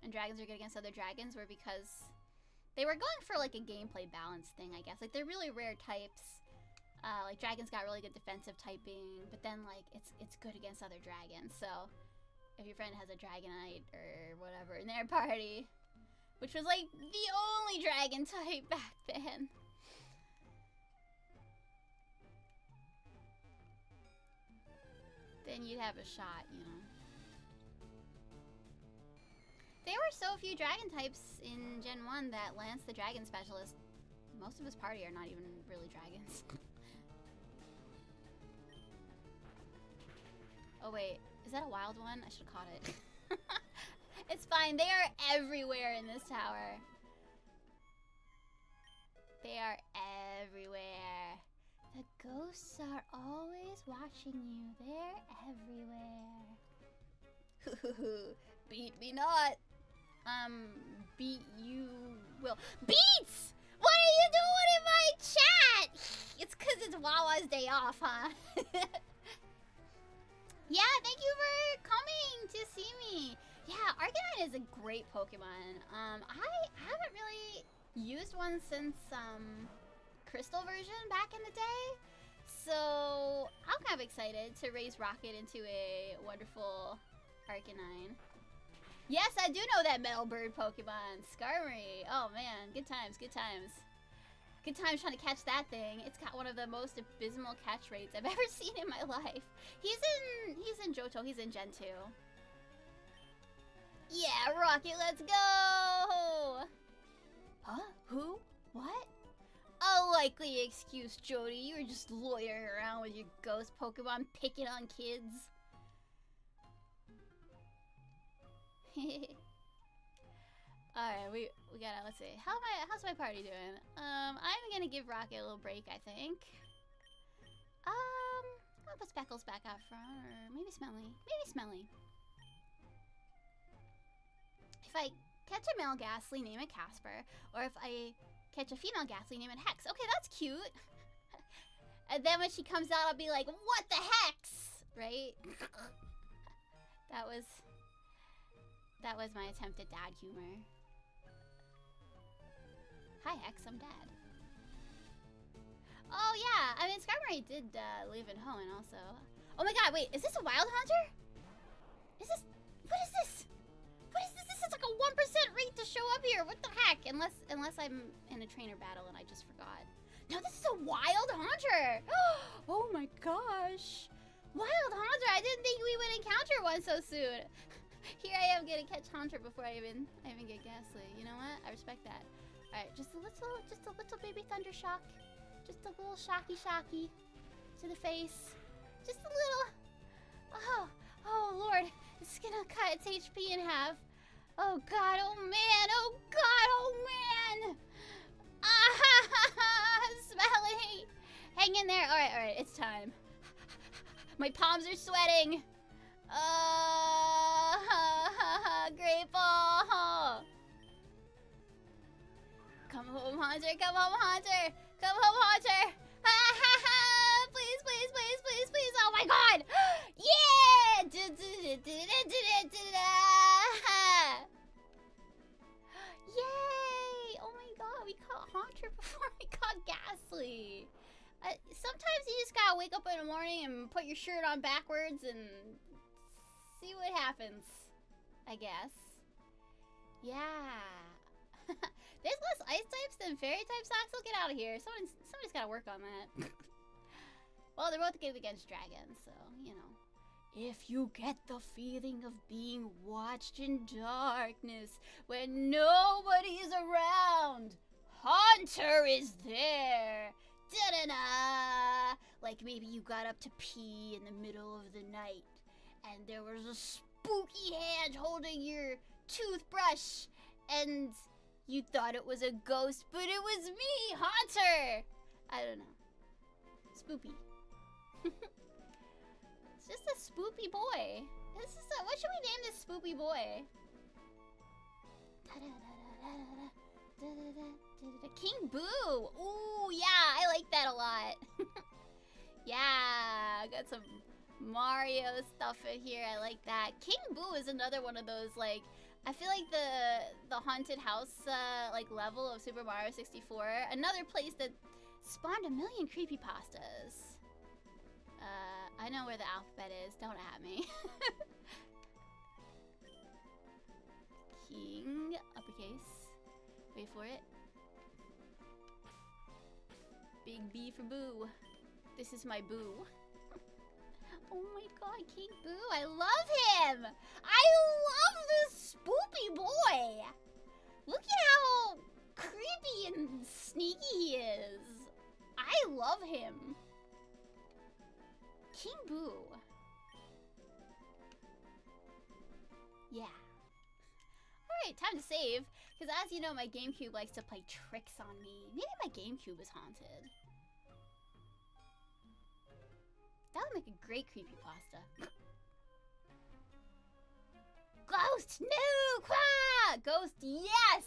and dragons are good against other dragons, were because they were going for like a gameplay balance thing, I guess. Like they're really rare types. Like dragons got really good defensive typing, but then like it's good against other dragons. So if your friend has a Dragonite or whatever in their party, which was like the only dragon type back then. Then you'd have a shot, you know. There were so few dragon types in Gen 1 that Lance the Dragon Specialist, most of his party are not even really dragons. Oh wait, is that a wild one? I should have caught it. It's fine, they are everywhere in this tower. They are everywhere. The ghosts are always watching you. They're everywhere. Beat me not. Beat you will. Beats! What are you doing in my chat? It's cause it's Wawa's day off, huh? Yeah, thank you for coming to see me. Yeah, Arcanine is a great Pokemon. I haven't really used one since Crystal version back in the day. So I'm kind of excited to raise Rocket into a wonderful Arcanine. Yes, I do know that Metal Bird Pokemon, Skarmory. Oh man, good times, good times. Good times trying to catch that thing. It's got one of the most abysmal catch rates I've ever seen in my life. He's in Johto, he's in Gen 2. Yeah, Rocket, let's go! Huh? Who? What? A likely excuse, Jody. You were just loitering around with your ghost Pokemon picking on kids. Alright, we gotta, let's see. How's my party doing? I'm gonna give Rocket a little break, I think. I'll put Speckles back out front, or maybe Smelly. Maybe Smelly. If I catch a male Ghastly, name it Casper. Or if I catch a female Ghastly, name it Hex. Okay, that's cute. And then when she comes out, I'll be like, what the hex? Right? That was my attempt at dad humor. Hi, Hex, I'm dad. Oh, yeah. I mean, Skarmory did live in Hoenn also. Oh my god, wait. Is this a Wild Haunter? Is this... What is this? What is this? This is like a 1% rate to show up here. What the heck? Unless I'm in a trainer battle and I just forgot. No, this is a Wild Haunter. Oh my gosh. Wild Haunter. I didn't think we would encounter one so soon. Here I am gonna catch Haunter before I even get Ghastly. You know what? I respect that. Alright, just a little baby Thunder Shock. Just a little shocky to the face. Just a little. Oh Lord. It's gonna cut its HP in half. Oh god, oh man, oh god, oh man. Smelly. Hang in there. Alright, it's time. My palms are sweating. Great ball. Come home, Haunter. Come home, Haunter. Come home, Haunter. Please, please, please, please, please. Oh my god. Yeah. Yay. Oh my god. We caught Haunter before we caught Ghastly. Sometimes you just gotta wake up in the morning and put your shirt on backwards and see what happens, I guess. Yeah. There's less ice types than fairy type socks. I'll get out of here. Somebody's gotta work on that. Well, they're both good against dragons, so, you know. If you get the feeling of being watched in darkness when nobody's around, Haunter is there. Da-da-da! Like maybe you got up to pee in the middle of the night and there was a spooky hand holding your toothbrush and you thought it was a ghost, but it was me, Haunter! I don't know. Spoopy. It's just a spoopy boy. What should we name this spoopy boy? King Boo! Ooh, yeah, I like that a lot. Yeah, I got some Mario stuff in here. I like that. King Boo is another one of those, like, I feel like the haunted house like level of Super Mario 64, another place that spawned a million creepypastas. I know where the alphabet is. Don't at me. King uppercase. Wait for it. Big B for Boo. This is my Boo. Oh my god, King Boo, I love him! I love this spoopy boy! Look at how creepy and sneaky he is. I love him. King Boo. Yeah. Alright, time to save. Because as you know, my GameCube likes to play tricks on me. Maybe my GameCube is haunted. That would make a great creepypasta. Ghost! No! Qua! Ghost, yes!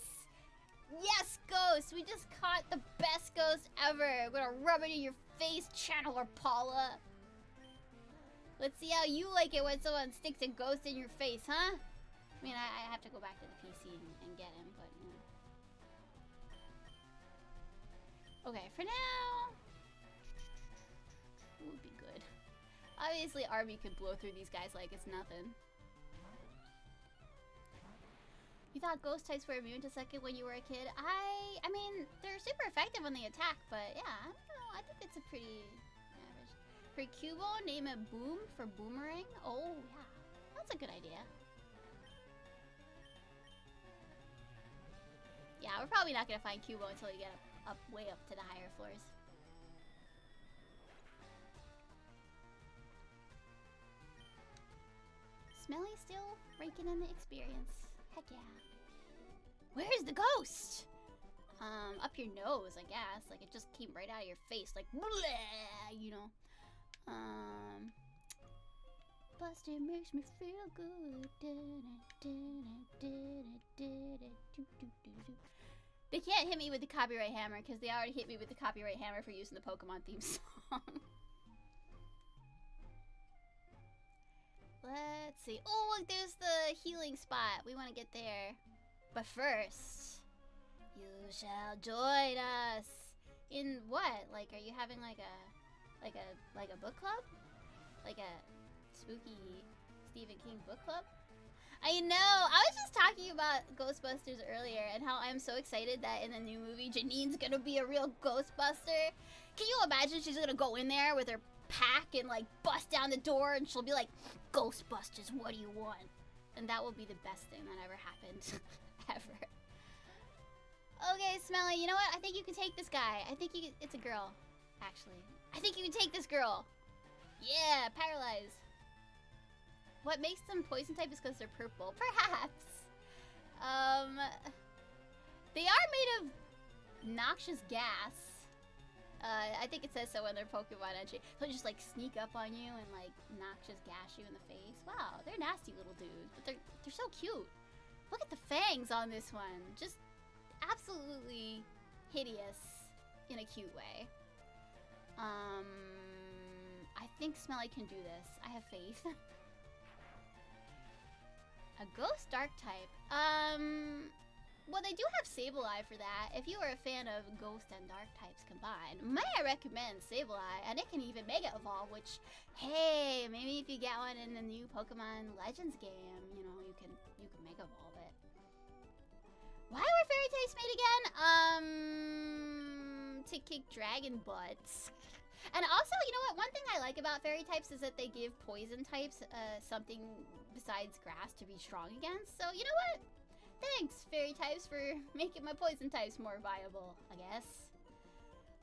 Yes, Ghost! We just caught the best ghost ever! I'm gonna rub it in your face, Channeler Paula! Let's see how you like it when someone sticks a ghost in your face, huh? I mean, I have to go back to the PC and get him, but, you know. Okay, for now... would be good. Obviously, Arby could blow through these guys like it's nothing. You thought ghost types were immune to Succubus when you were a kid? I mean, they're super effective when they attack, but yeah, I don't know. I think it's a pretty average. For Cubo, name it Boom for Boomerang. Oh, yeah. That's a good idea. Yeah, we're probably not going to find Cubo until you get up way up to the higher floors. Smelly still raking in the experience. Heck yeah. Where's the ghost? Up your nose, I guess. Like, it just came right out of your face. Like, bleh, you know. Bustin makes me feel good. They can't hit me with the copyright hammer because they already hit me with the copyright hammer for using the Pokemon theme song. Let's see. Oh, look, there's the healing spot. We want to get there. But first, you shall join us. In what? Like, are you having like a book club? Like a spooky Stephen King book club? I know. I was just talking about Ghostbusters earlier and how I'm so excited that in the new movie, Janine's gonna be a real Ghostbuster. Can you imagine she's gonna go in there with her pack and like bust down the door and she'll be like, Ghostbusters, what do you want? And that will be the best thing that ever happened. Ever. Okay, Smelly, you know what? I think you can take this guy. I think you can, it's a girl, actually. I think you can take this girl. Yeah, paralyzed. What makes them poison type is because they're purple. Perhaps. They are made of noxious gas. I think it says so in their Pokemon entry. They'll just like sneak up on you and like noxious gas you in the face. Wow, they're nasty little dudes, but they're so cute. Look at the fangs on this one. Just absolutely hideous in a cute way. I think Smelly can do this. I have faith. A ghost dark type. Well, they do have Sableye for that. If you are a fan of ghost and dark types combined, may I recommend Sableye, and it can even Mega Evolve, which, hey, maybe if you get one in the new Pokemon Legends game, you know, you can Mega Evolve it. Why were fairy types made again? To kick dragon butts. And also, you know what? One thing I like about fairy types is that they give poison types something besides grass to be strong against. So, you know what? Thanks, fairy types, for making my poison types more viable, I guess.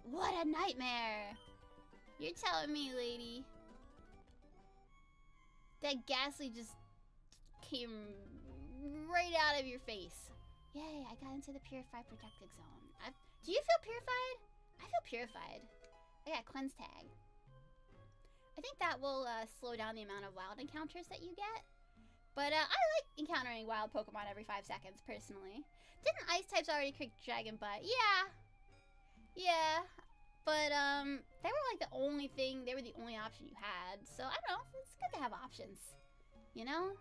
What a nightmare! You're telling me, lady. That ghastly just came right out of your face. Yay, I got into the purified protected zone. Do you feel purified? I feel purified. I got cleanse tag. I think that will slow down the amount of wild encounters that you get. But I like encountering wild Pokemon every 5 seconds, personally. Didn't ice types already kick dragon butt? Yeah. Yeah. But they were like the only thing, they were the only option you had. So I don't know, it's good to have options. You know?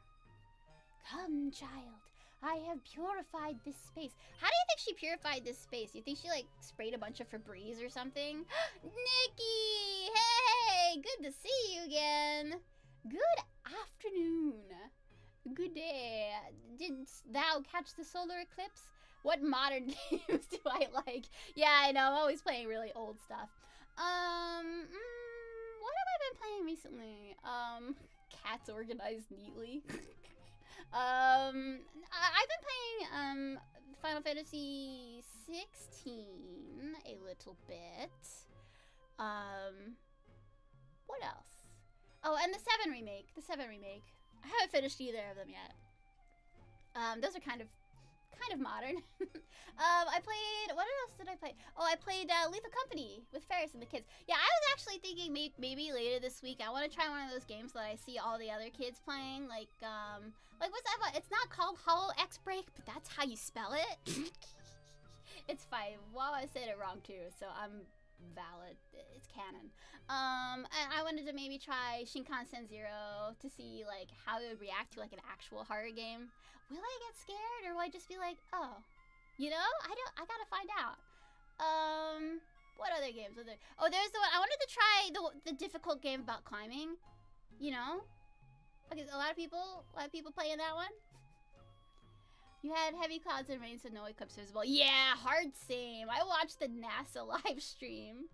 Come, child. I have purified this space. How do you think she purified this space? You think she like sprayed a bunch of Febreze or something? Nikki! Hey! Good to see you again. Good afternoon. Good day. Did thou catch the solar eclipse? What modern games do I like? Yeah, I know. I'm always playing really old stuff. What have I been playing recently? Cats organized neatly. I've been playing Final Fantasy 16 a little bit. What else? Oh, and the 7 remake. I haven't finished either of them yet. Those are kind of modern. I played, what else did I play? Oh, I played Lethal Company with Feris and the kids. Yeah, I was actually thinking maybe later this week I want to try one of those games that I see all the other kids playing. Like what's that one? It's not called Hollow X Break, but that's how you spell it. It's fine. Well, I said it wrong too, so I'm valid. It's canon. And I wanted to maybe try Shinkansen Zero to see like how it would react to like an actual horror game. Will I get scared, or will I just be like, oh, you know? I gotta find out. What other games are there? Oh, there's the one I wanted to try, the difficult game about climbing. You know, like a lot of people playing that one. You had heavy clouds and rain, so no eclipse visible. Yeah, hard same. I watched the NASA live stream.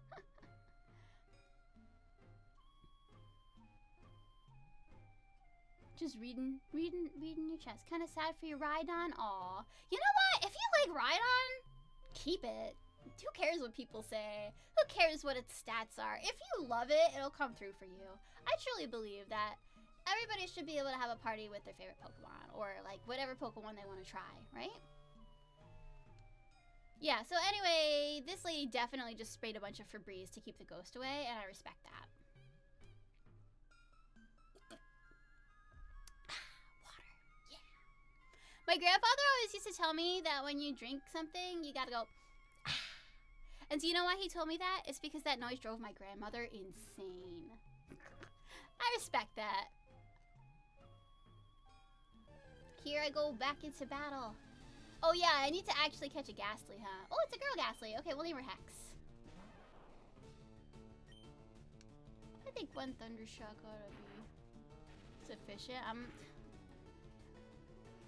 Just reading your chest. Kind of sad for your Rhydon. Aw. You know what? If you like Rhydon, keep it. Who cares what people say? Who cares what its stats are? If you love it, it'll come through for you. I truly believe that everybody should be able to have a party with their favorite Pokemon, or like whatever Pokemon they want to try, right? Yeah, so anyway, this lady definitely just sprayed a bunch of Febreze to keep the ghost away, and I respect that. Water, yeah. My grandfather always used to tell me that when you drink something, you gotta go, and so you know why he told me that? It's because that noise drove my grandmother insane. I respect that. Here I go back into battle. Oh yeah, I need to actually catch a Ghastly, huh? Oh, it's a girl Ghastly. Okay, we'll name her Hex. I think one Thundershock ought to be sufficient.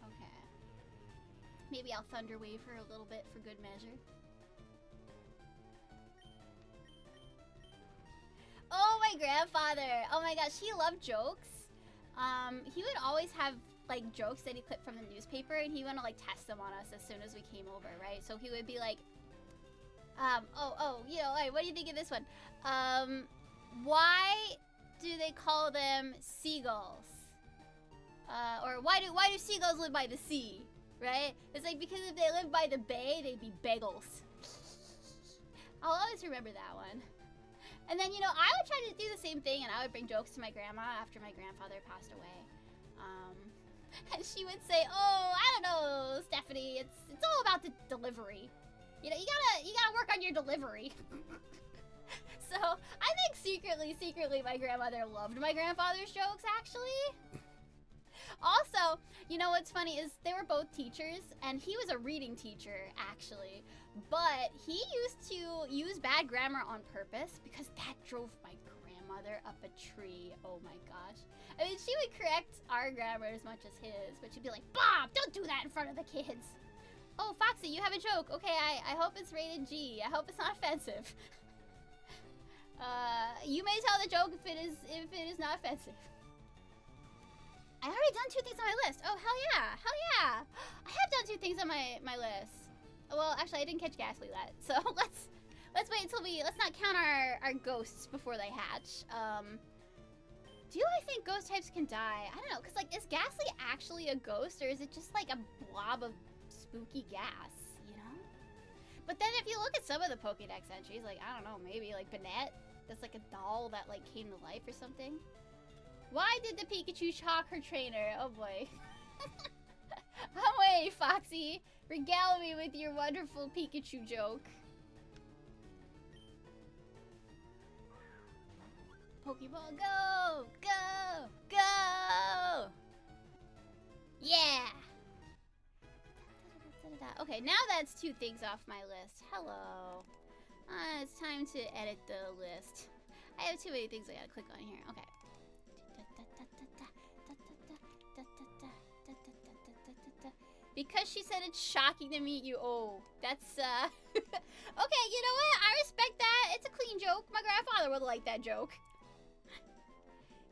Okay. Maybe I'll Thunder Wave her a little bit for good measure. Oh, my grandfather. Oh my gosh, he loved jokes. He would always have like jokes that he clipped from the newspaper, and he would like test them on us as soon as we came over, right? So he would be like, you know, like, what do you think of this one? Why do they call them seagulls? Or why do seagulls live by the sea, right? It's like, because if they lived by the bay, they'd be bagels. I'll always remember that one. And then, you know, I would try to do the same thing, and I would bring jokes to my grandma after my grandfather passed away. And she would say, "Oh, I don't know, Stephanie. It's all about the delivery. You know, you gotta work on your delivery." So I think secretly, my grandmother loved my grandfather's jokes. Actually, also, you know what's funny is they were both teachers, and he was a reading teacher actually, but he used to use bad grammar on purpose because that drove my grandmother up a tree. Oh my gosh. I mean, she would correct our grammar as much as his, but she'd be like, "Bob, don't do that in front of the kids." "Oh, Foxy, you have a joke. Okay, I hope it's rated G. I hope it's not offensive." You may tell the joke if it is not offensive. I already done 2 things on my list. Oh, hell yeah. Hell yeah. I have done 2 things on my list. Well, actually, I didn't catch Ghastly yet. So let's wait until let's not count our ghosts before they hatch. Do I think ghost types can die? I don't know, because, like, is Ghastly actually a ghost, or is it just, like, a blob of spooky gas, you know? But then if you look at some of the Pokédex entries, like, I don't know, maybe, like, Banette, that's, like, a doll that, like, came to life or something. Why did the Pikachu shock her trainer? Oh, boy. Away, Foxy! Regale me with your wonderful Pikachu joke. Pokemon, go! Go! Go! Yeah! Okay, now that's 2 things off my list. Hello. It's time to edit the list. I have too many things I gotta click on here. Okay. Because she said it's shocking to meet you. Oh, that's, okay, you know what? I respect that. It's a clean joke. My grandfather would like that joke.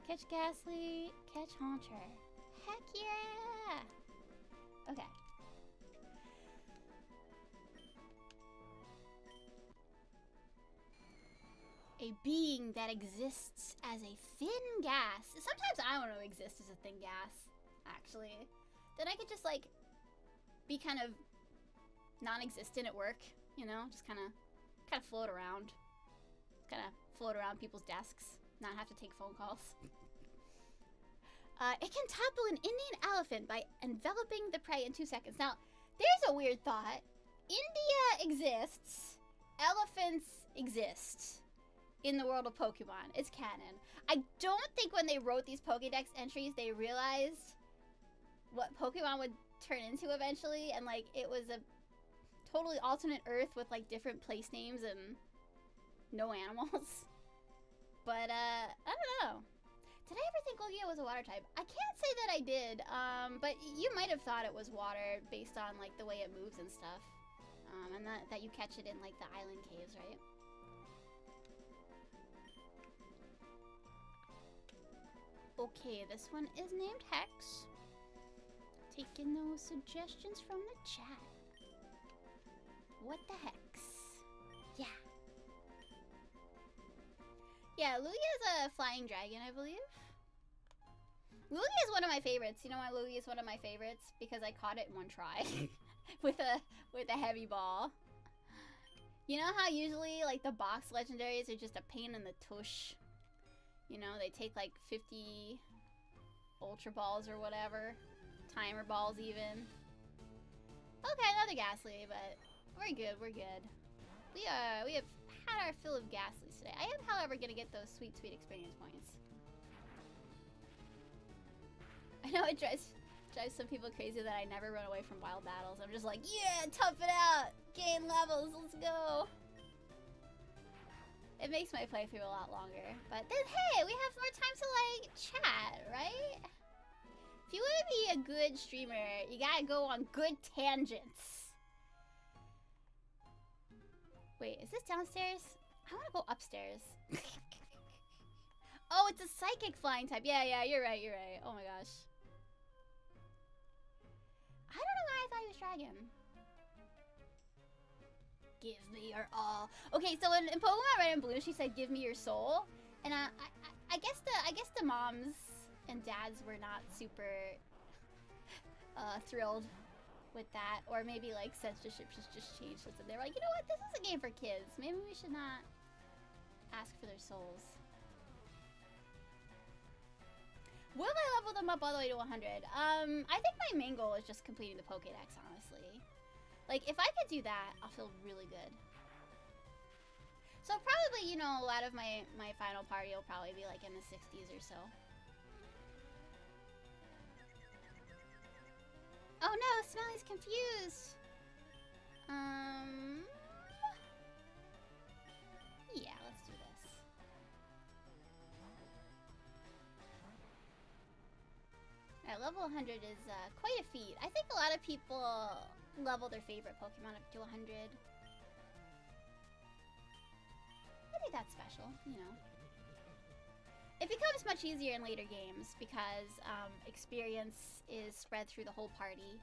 Catch Ghastly, catch Haunter. Heck yeah! Okay. A being that exists as a thin gas. Sometimes I want to exist as a thin gas, actually. Then I could just, like, be kind of non-existent at work, you know? Just kind of float around. Kind of float around people's desks. Not have to take phone calls. It can topple an Indian elephant by enveloping the prey in 2 seconds. Now, there's a weird thought. India exists. Elephants exist in the world of Pokemon. It's canon. I don't think when they wrote these Pokédex entries, they realized what Pokemon would turn into eventually. And, like, it was a totally alternate Earth with, like, different place names and no animals. But, I don't know. Did I ever think Lugia was a water type? I can't say that I did, but you might have thought it was water based on, like, the way it moves and stuff. And that you catch it in, like, the island caves, right? Okay, this one is named Hex. Taking those suggestions from the chat. What the hex? Yeah. Yeah, Lugia is a flying dragon, I believe. Lugia is one of my favorites. You know why Lugia is one of my favorites? Because I caught it in one try with a heavy ball. You know how usually like the box legendaries are just a pain in the tush? You know, they take like 50 ultra balls or whatever. Timer balls even. Okay, another Ghastly, but we're good, we're good. We have had our fill of Ghastlies today. I am, however, gonna get those sweet, sweet experience points. I know it drives some people crazy that I never run away from wild battles. I'm just like, yeah, tough it out, gain levels, let's go. It makes my playthrough a lot longer. But then, hey, we have more time to, like, chat, right? If you want to be a good streamer, you gotta go on good tangents. Wait, is this downstairs? I want to go upstairs. Oh, it's a psychic flying type. Yeah, you're right, you're right. Oh my gosh. I don't know why I thought he was dragon. Give me your all. Okay, so in Pokemon Red and Blue, she said, "Give me your soul," and I guess the moms and dads were not super thrilled with that, or maybe like censorship just changed something. They were like, you know what, this is a game for kids. Maybe we should not ask for their souls. Will I level them up all the way to 100? I think my main goal is just completing the Pokédex, honestly. Like, if I could do that, I'll feel really good. So probably, you know, a lot of my final party will probably be like in the 60s or so. Oh no, Smelly's confused. Yeah, let's do this. Alright, level 100 is quite a feat. I think a lot of people level their favorite Pokemon up to 100. I think that's special, you know. It becomes much easier in later games because experience is spread through the whole party.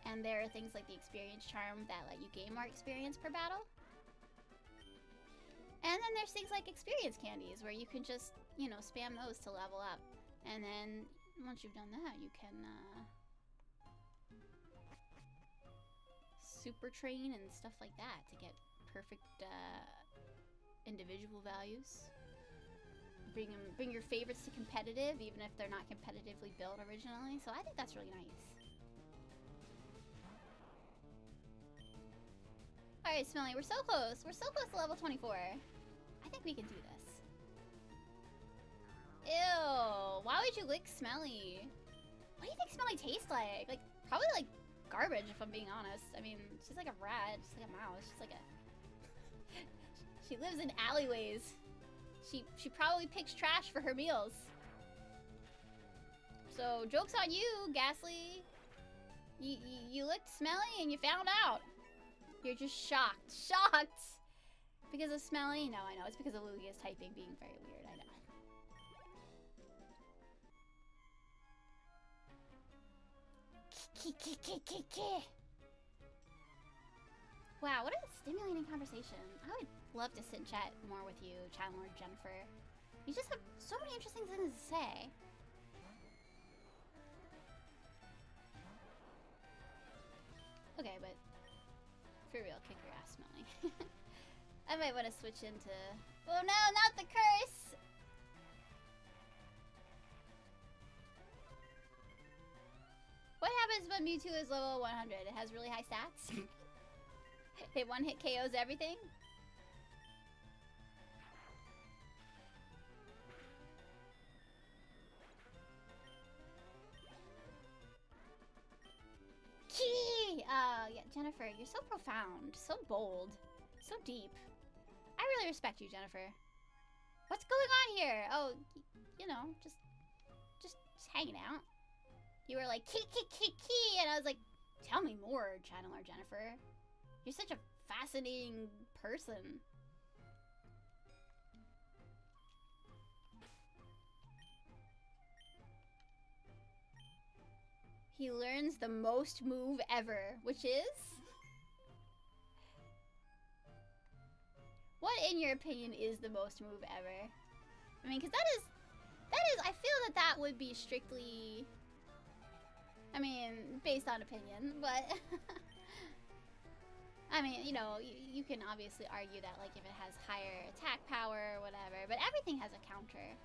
And there are things like the experience charm that let you gain more experience per battle. And then there's things like experience candies where you can just, you know, spam those to level up. And then once you've done that, you can super train and stuff like that to get perfect individual values. Bring your favorites to competitive, even if they're not competitively built originally. So I think that's really nice. Alright, Smelly, we're so close. We're so close to level 24. I think we can do this. Ew, why would you lick Smelly? What do you think Smelly tastes like? Like, probably like garbage, if I'm being honest. I mean, she's like a rat, she's like a mouse, she's like a... She lives in alleyways. She probably picks trash for her meals. So, joke's on you, Ghastly. You looked smelly and you found out. You're just shocked. Shocked! Because of smelly? No, I know. It's because of Lugia's typing being very weird. I know. Wow, what a stimulating conversation. I would love to sit and chat more with you, Chandler Jennifer. You just have so many interesting things to say. Okay, but for real, kick your ass, Smelly. I might want to switch into... Oh no, not the curse! What happens when Mewtwo is level 100? It has really high stats? It one-hit KOs everything? Key! Yeah, Jennifer, you're so profound, so bold, so deep. I really respect you, Jennifer. What's going on here? Oh, you know, just hanging out. You were like, key, and I was like, tell me more, Channeler Jennifer. You're such a fascinating person. He learns the most move ever, which is? What, in your opinion, is the most move ever? I mean, because that is, I feel that would be strictly, I mean, based on opinion, but, I mean, you know, you can obviously argue that, like, if it has higher attack power or whatever, but everything has a counter.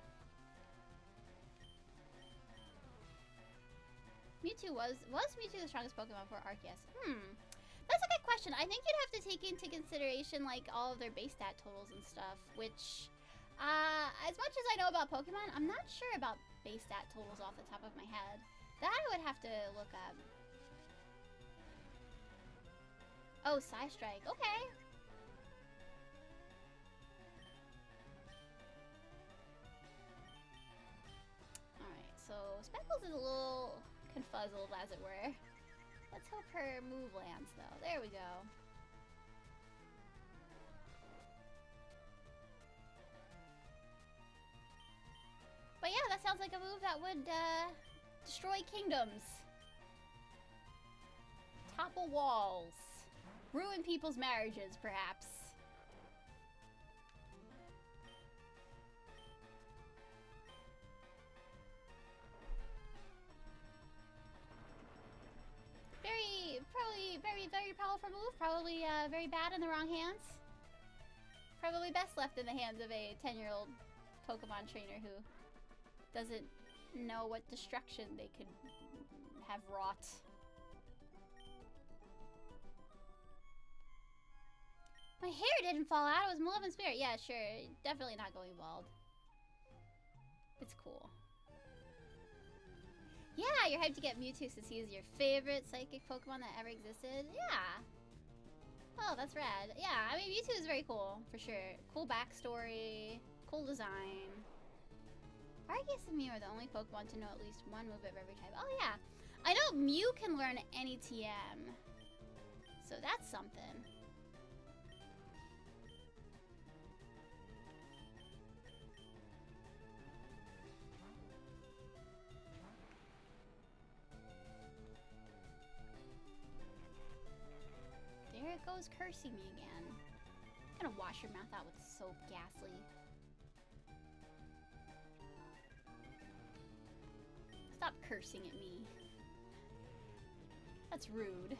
Mewtwo was Mewtwo the strongest Pokemon for Arceus? That's a good question. I think you'd have to take into consideration, like, all of their base stat totals and stuff, which, as much as I know about Pokemon, I'm not sure about base stat totals off the top of my head. That I would have to look up. Oh, Psy Strike. Okay. Alright, so Speckles is a little confuzzled, as it were. Let's hope her move lands, though. There we go. But yeah, that sounds like a move that would, destroy kingdoms. Topple walls. Ruin people's marriages, perhaps. Very powerful move. Probably very bad in the wrong hands. Probably best left in the hands of a 10-year-old Pokemon trainer who doesn't know what destruction they could have wrought. My hair didn't fall out. It was Malevolent Spirit. Yeah, sure. Definitely not going bald. It's cool. Yeah, you're hyped to get Mewtwo since he is your favorite psychic Pokemon that ever existed. Yeah. Oh, that's rad. Yeah, I mean, Mewtwo is very cool, for sure. Cool backstory, cool design. Arceus and Mew are the only Pokemon to know at least one move of every type. Oh, yeah. I know Mew can learn any TM. So that's something. There it goes cursing me again. I'm gonna wash your mouth out with soap, Ghastly. Stop cursing at me. That's rude.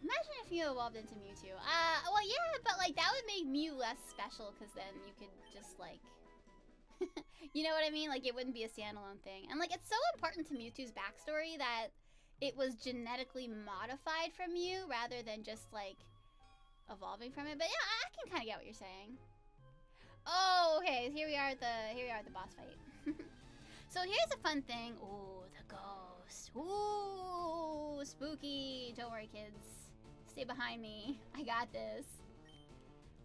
Imagine if you evolved into Mewtwo. Well, yeah, but like that would make Mew less special because then you could just like, you know what I mean? Like it wouldn't be a standalone thing. And like it's so important to Mewtwo's backstory that it was genetically modified from Mew rather than just like evolving from it. But yeah, I can kind of get what you're saying. Oh, okay. Here we are at the boss fight. So here's a fun thing. Ooh, the ghost. Ooh, spooky. Don't worry, kids. Stay behind me. I got this.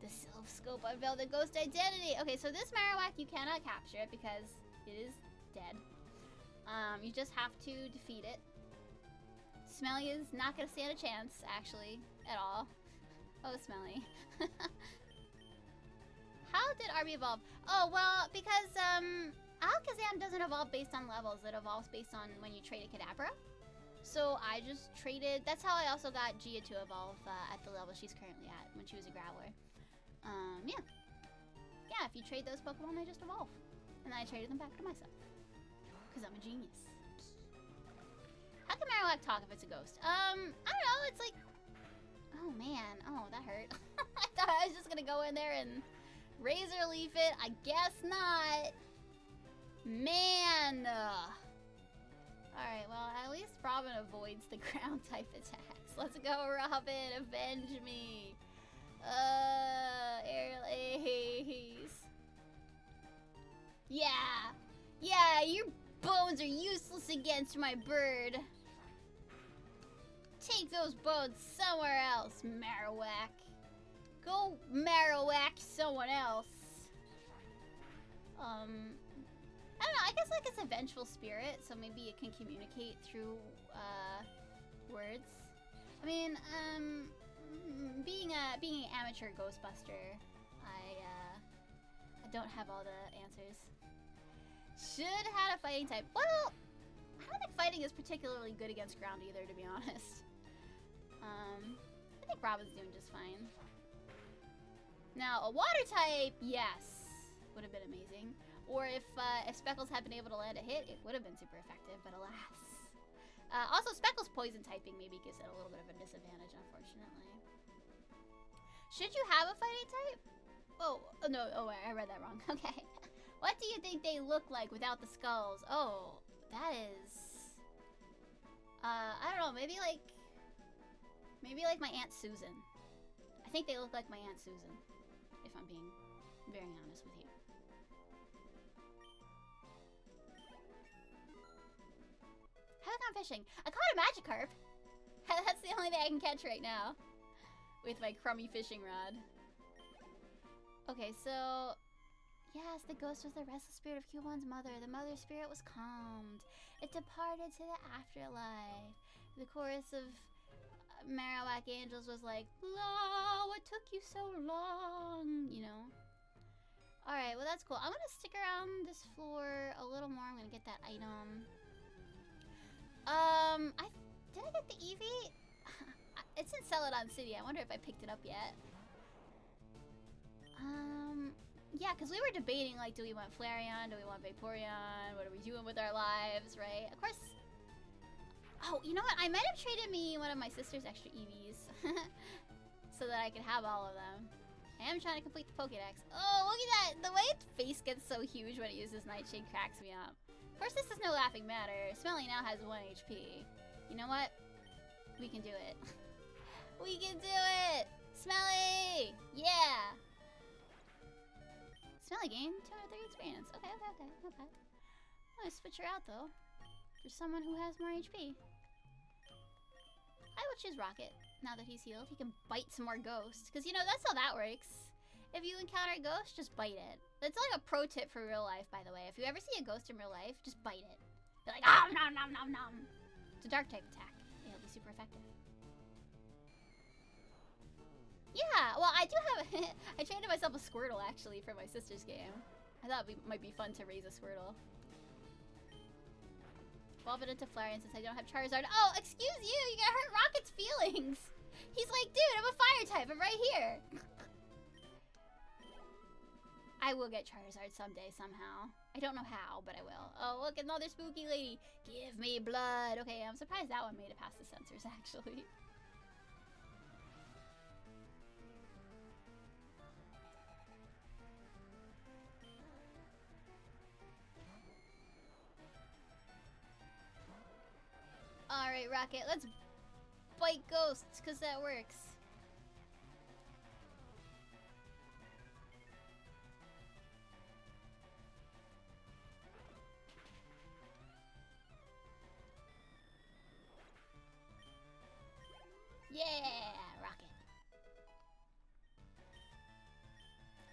The Sylph Scope unveiled the ghost identity. Okay, so this Marowak, you cannot capture it because it is dead. You just have to defeat it. Smelly is not gonna stand a chance, actually, at all. Oh, Smelly. How did Arby evolve? Oh, well, because, Alakazam doesn't evolve based on levels. It evolves based on when you trade a Kadabra. So I just traded... That's how I also got Gia to evolve at the level she's currently at when she was a Growler. Yeah. Yeah, if you trade those Pokemon, they just evolve. And then I traded them back to myself. Because I'm a genius. How can Marowak talk if it's a ghost? I don't know, it's like... Oh, man. Oh, that hurt. I thought I was just gonna go in there and Razor Leaf it. I guess not. Man. Alright, well, at least Robin avoids the ground type attacks. Let's go, Robin. Avenge me. Aerial Ace. Yeah. Yeah, your bones are useless against my bird. Take those bones somewhere else, Marowak. Go Marowak someone else. I don't know, I guess like it's a vengeful spirit, so maybe it can communicate through words. I mean, being an amateur Ghostbuster, I don't have all the answers. Should have had a fighting type. Well, I don't think fighting is particularly good against ground either, to be honest. I think Robin's doing just fine. Now, a water type, yes, would have been amazing. Or if Speckles had been able to land a hit, it would have been super effective, but alas. Also, Speckles' poison typing maybe gives it a little bit of a disadvantage, unfortunately. Should you have a fighting type? Oh, no, oh, I read that wrong. Okay. What do you think they look like without the skulls? Oh, that is... I don't know, maybe like my Aunt Susan. I think they look like my Aunt Susan, if I'm being very honest with you. Haven't gone fishing. I caught a Magikarp. That's the only thing I can catch right now. With my crummy fishing rod. Okay, so... Yes, the ghost was the restless spirit of Cubon's mother. The mother's spirit was calmed. It departed to the afterlife. The chorus of Marowak Angels was like, "La, what took you so long?" You know? Alright, well that's cool. I'm gonna stick around this floor a little more. I'm gonna get that item. Did I get the Eevee? It's in Celadon City. I wonder if I picked it up yet. Yeah, because we were debating, like, do we want Flareon? Do we want Vaporeon? What are we doing with our lives, right? Of course... Oh, you know what? I might have traded me one of my sister's extra Eevees. So that I could have all of them. I am trying to complete the Pokédex. Oh, look at that! The way its face gets so huge when it uses Nightshade cracks me up. Of course, this is no laughing matter. Smelly now has 1 HP. You know what? We can do it. We can do it! Smelly! Yeah! Smelly gained 230 experience. Okay, okay, okay. Not bad. I'm gonna switch her out, though. For someone who has more HP. I will choose Rocket. Now that he's healed, he can bite some more ghosts. Because, you know, that's how that works. If you encounter a ghost, just bite it. That's like a pro tip for real life, by the way. If you ever see a ghost in real life, just bite it. Be like, oh, nom, nom, nom, nom. It's a dark type attack. It'll be super effective. Yeah, well, I do have... I traded myself a Squirtle, actually, for my sister's game. I thought it might be fun to raise a Squirtle. Evolve it into Flareon since I don't have Charizard. Oh, excuse you! You gotta hurt Rocket's feelings! He's like, dude, I'm a fire type. I'm right here. I will get Charizard someday, somehow. I don't know how, but I will. Oh, look, another spooky lady. Give me blood. Okay, I'm surprised that one made it past the sensors, actually. Alright, Rocket, let's bite ghosts, because that works. Yeah, Rocket.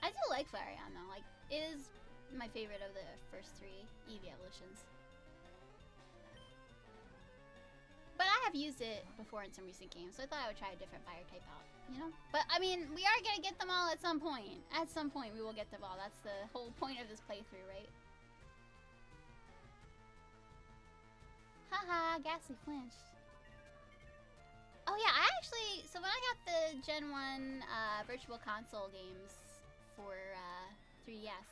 I do like Flareon, though. Like, it is my favorite of the first 3 Eevee evolutions. have used it before in some recent games, so I thought I would try a different fire type out, you know? But, I mean, we are gonna get them all at some point. At some point, we will get them all. That's the whole point of this playthrough, right? Haha, Ghastly flinched. Oh yeah, I actually, so when I got the Gen 1 Virtual Console games for 3DS,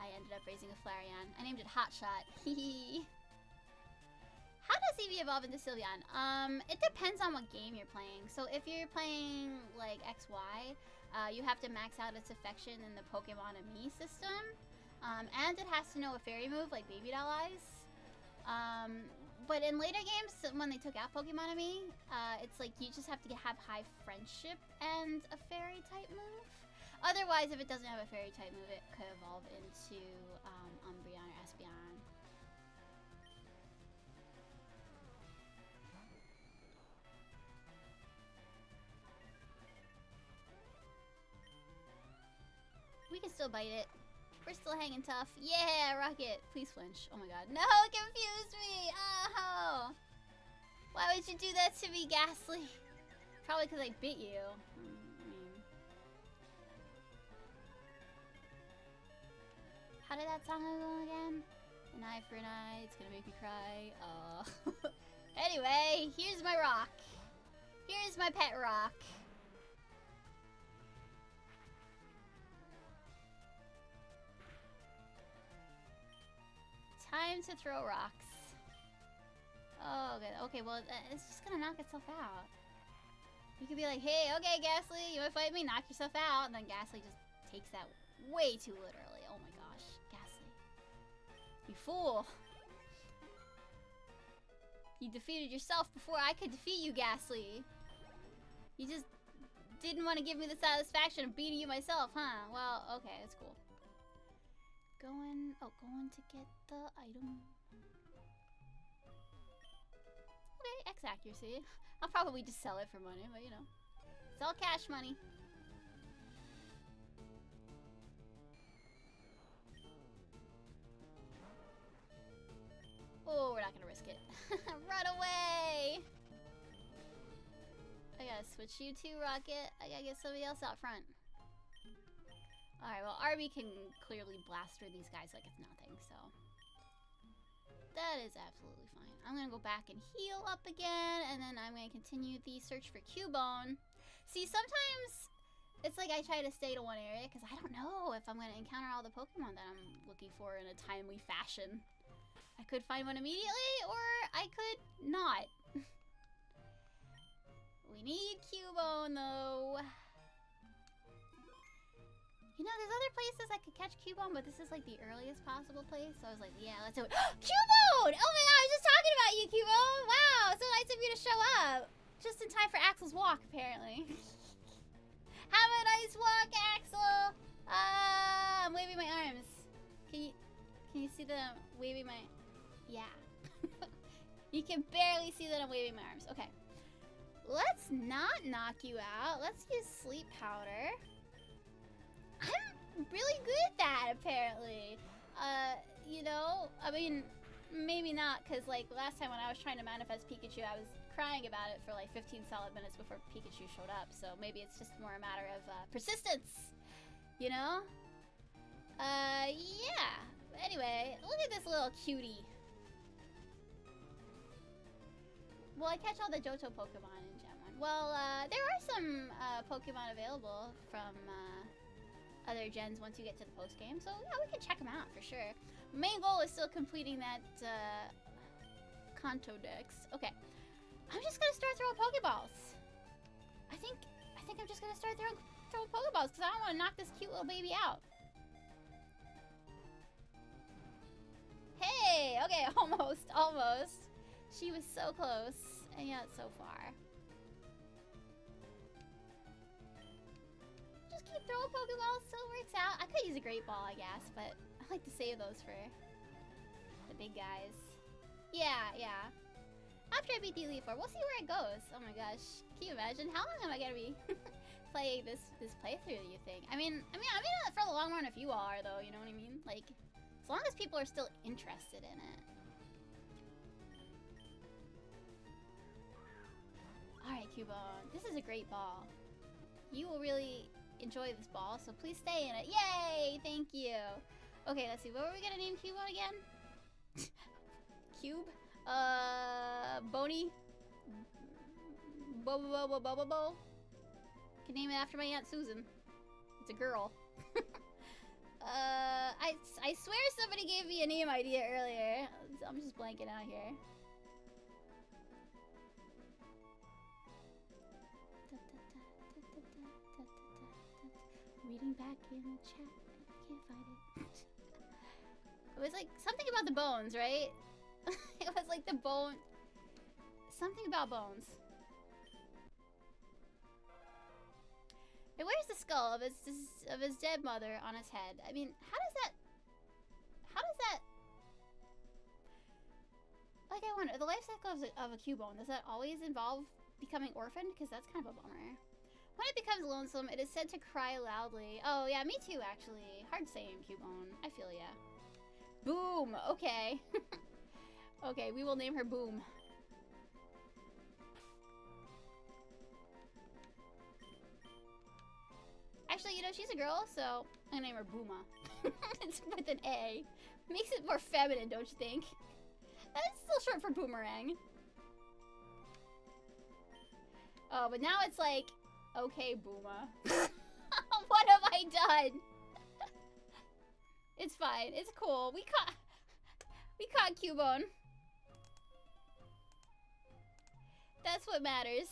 I ended up raising a Flareon. I named it Hotshot. Hehe. How does Eevee evolve into Sylveon? It depends on what game you're playing. So if you're playing like XY, you have to max out its affection in the Pokemon Me system. And it has to know a fairy move like Baby Doll Eyes. But in later games, when they took out Pokemon Me, it's like you just have to have high friendship and a fairy type move. Otherwise, if it doesn't have a fairy type move, it could evolve into Umbreon or Espeon. We can still bite it. We're still hanging tough. Yeah, Rocket. Please flinch. Oh my god. No, it confused me. Oh. Why would you do that to me, Ghastly? Probably because I bit you. How did that song go again? An eye for an eye. It's gonna make me cry. Oh. Anyway, here's my rock. Here's my pet rock. Time to throw rocks. Oh, good. Okay, well, it's just gonna knock itself out. You could be like, hey, okay, Ghastly, you wanna fight me? Knock yourself out. And then Ghastly just takes that way too literally. Oh my gosh. Ghastly. You fool. You defeated yourself before I could defeat you, Ghastly. You just didn't want to give me the satisfaction of beating you myself, huh? Well, okay, that's cool. Going to get the item. Okay, X accuracy. I'll probably just sell it for money, but you know. Sell cash money. Oh, we're not gonna risk it. Run away! I gotta switch you to Rocket. I gotta get somebody else out front. Alright, well, Arby can clearly blast through these guys like it's nothing, so. That is absolutely fine. I'm gonna go back and heal up again, and then I'm gonna continue the search for Cubone. See, sometimes it's like I try to stay to one area, because I don't know if I'm gonna encounter all the Pokemon that I'm looking for in a timely fashion. I could find one immediately, or I could not. We need Cubone, though. You know, there's other places I could catch Cubone, but this is like the earliest possible place. So I was like, yeah, let's do it. Cubone! Oh my god, I was just talking about you, Cubone! Wow, so nice of you to show up. Just in time for Axel's walk, apparently. Have a nice walk, Axel! I'm waving my arms. Can you see that I'm waving my... Yeah. You can barely see that I'm waving my arms. Okay. Let's not knock you out. Let's use sleep powder. I'm really good at that, apparently. You know, I mean, maybe not, because, like, last time when I was trying to manifest Pikachu, I was crying about it for, like, 15 solid minutes before Pikachu showed up, so maybe it's just more a matter of, persistence, you know? Yeah. Anyway, look at this little cutie. Will I catch all the Johto Pokemon in Gen 1? Well, there are some, Pokemon available from, other gens once you get to the post game, so yeah, we can check them out for sure. Main goal is still completing that Kanto Dex. Okay, I'm just gonna start throwing Pokeballs. I think I'm just gonna start throwing Pokeballs because I don't want to knock this cute little baby out. Hey, okay, almost. She was so close, and yet so far. Just keep throwing Pokeballs till it works out. I could use a Great Ball, I guess, but I like to save those for the big guys. Yeah. After I beat the Elite Four, we'll see where it goes. Oh my gosh. Can you imagine? How long am I gonna be playing this playthrough, do you think? I mean, for the long run if you all are, though, you know what I mean? Like, as long as people are still interested in it. Alright, Cubone. This is a great ball. You will really enjoy this ball, so please stay in it. Yay! Thank you. Okay, let's see. What were we gonna name Cubone again? Cube? Boney? Bo. Can name it after my Aunt Susan. It's a girl. I swear somebody gave me a name idea earlier. I'm just blanking out here. Reading back in the chat. I can't find it. It was like something about the bones, right? It was like the bone. Something about bones. It wears the skull of his dead mother on his head. I mean, how does that? Like, I wonder, the life cycle of a Cubone, does that always involve becoming orphaned? Because that's kind of a bummer. When it becomes lonesome, it is said to cry loudly. Oh yeah, me too actually. Hard saying, Cubone. I feel ya. Boom. Okay. Okay, we will name her Boom. Actually, you know, she's a girl, so I'm gonna name her Booma. It's with an A. Makes it more feminine, don't you think? That's still short for boomerang. Oh, but now it's like, okay, Booma. What have I done? It's fine. It's cool. We caught Cubone. That's what matters.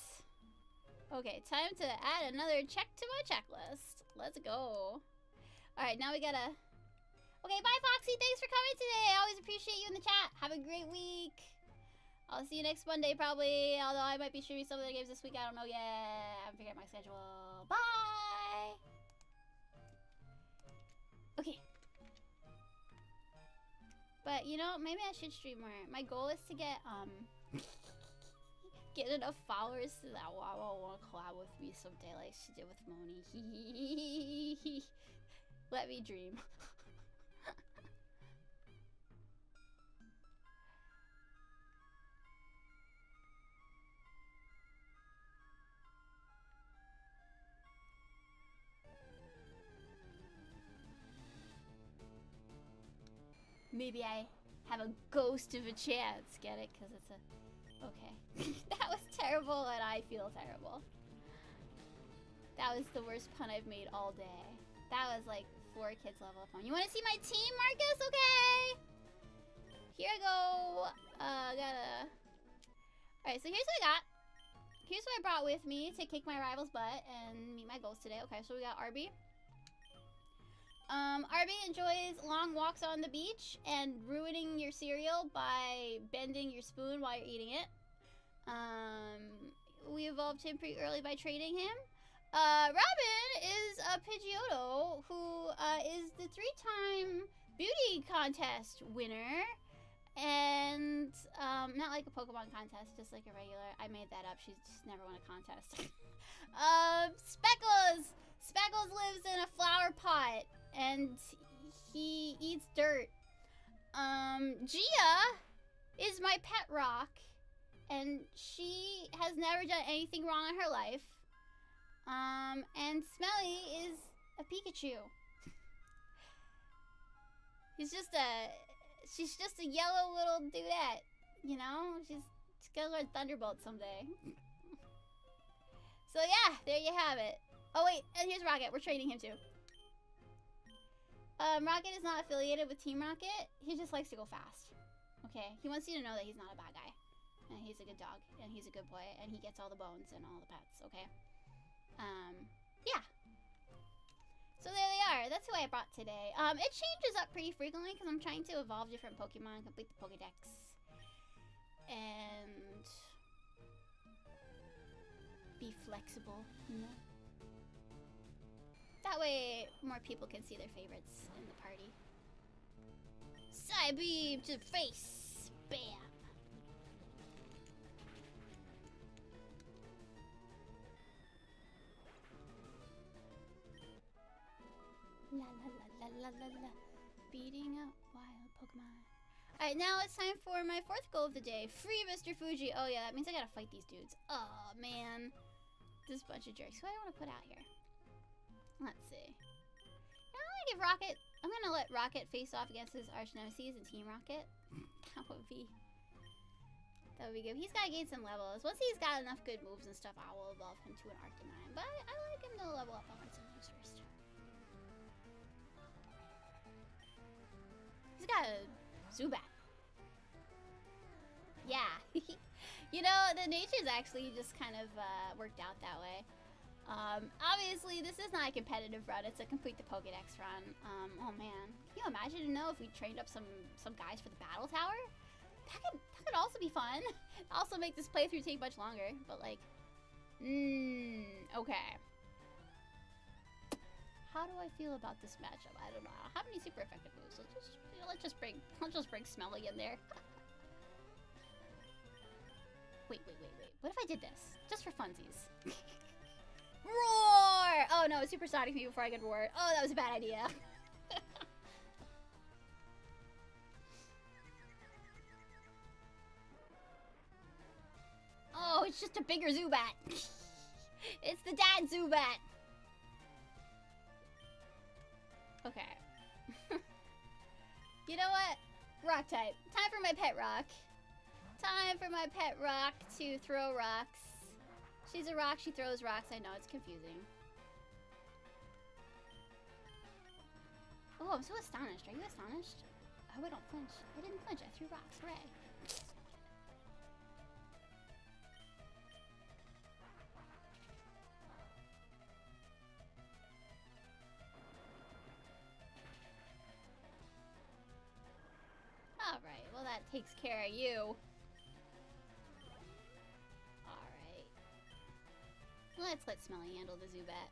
Okay, time to add another check to my checklist. Let's go. Alright, now we gotta... Okay, bye Foxy, thanks for coming today. I always appreciate you in the chat. Have a great week. I'll see you next Monday probably, although I might be streaming some of the games this week. I don't know yet. I haven't figured out my schedule. Bye! Okay. But, you know, maybe I should stream more. My goal is to get enough followers so that Wawa will collab with me someday like she did with Moni. Let me dream. Maybe I have a ghost of a chance. Get it? Because it's a... Okay. That was terrible and I feel terrible. That was the worst pun I've made all day. That was like 4 kids level of fun. You want to see my team, Marcus? Okay! Here I go. Alright, so here's what I got. Here's what I brought with me to kick my rival's butt and meet my goals today. Okay, so we got Arby. Arby enjoys long walks on the beach and ruining your cereal by bending your spoon while you're eating it. We evolved him pretty early by training him. Robin is a Pidgeotto who is the 3-time beauty contest winner. And not like a Pokemon contest, just like a regular. I made that up. She's just never won a contest. Speckles! Speckles lives in a flower pot. And he eats dirt. Gia is my pet rock. And she has never done anything wrong in her life. And Smelly is a Pikachu. She's just a yellow little dudette. You know? She's gonna learn Thunderbolt someday. So yeah, there you have it. Oh wait, and here's Rocket. We're training him too. Rocket is not affiliated with Team Rocket. He just likes to go fast. Okay? He wants you to know that he's not a bad guy. And he's a good dog. And he's a good boy. And he gets all the bones and all the pets. Okay? Yeah. So there they are. That's who I brought today. It changes up pretty frequently because I'm trying to evolve different Pokemon, complete the Pokedex. And be flexible, you know? That way, more people can see their favorites in the party. Side beam to the face. Bam. La la la la la la la. Beating up wild Pokemon. Alright, now it's time for my 4th goal of the day. Free Mr. Fuji. Oh yeah, that means I gotta fight these dudes. Oh man. This bunch of jerks. Who do I want to put out here? Let's see. I'm gonna give Rocket... I'm gonna let Rocket face off against his arch nemesis and Team Rocket. That would be good. He's gotta gain some levels. Once he's got enough good moves and stuff, I will evolve him to an Arcanine. But I like him to level up on some moves first. He's got a Zubat. Yeah. You know, the nature's actually just kind of worked out that way. Obviously, this is not a competitive run. It's a complete the Pokédex run. Oh man. Can you imagine if we trained up some guys for the battle tower? That could also be fun. Also make this playthrough take much longer. But like, okay. How do I feel about this matchup? I don't know. I don't have any super effective moves. So let's just bring Smelly in there. Wait. What if I did this? Just for funsies. Roar! Oh no, supersonic me before I could roar. Oh, that was a bad idea. Oh, it's just a bigger Zubat. It's the dad Zubat. Okay. You know what? Rock type. Time for my pet rock. Time for my pet rock to throw rocks. She's a rock, she throws rocks. I know, it's confusing. Oh, I'm so astonished. Are you astonished? Oh, I don't flinch. I didn't flinch. I threw rocks. Hooray. Alright, well that takes care of you. Alright. Let's let Smelly handle the Zubat.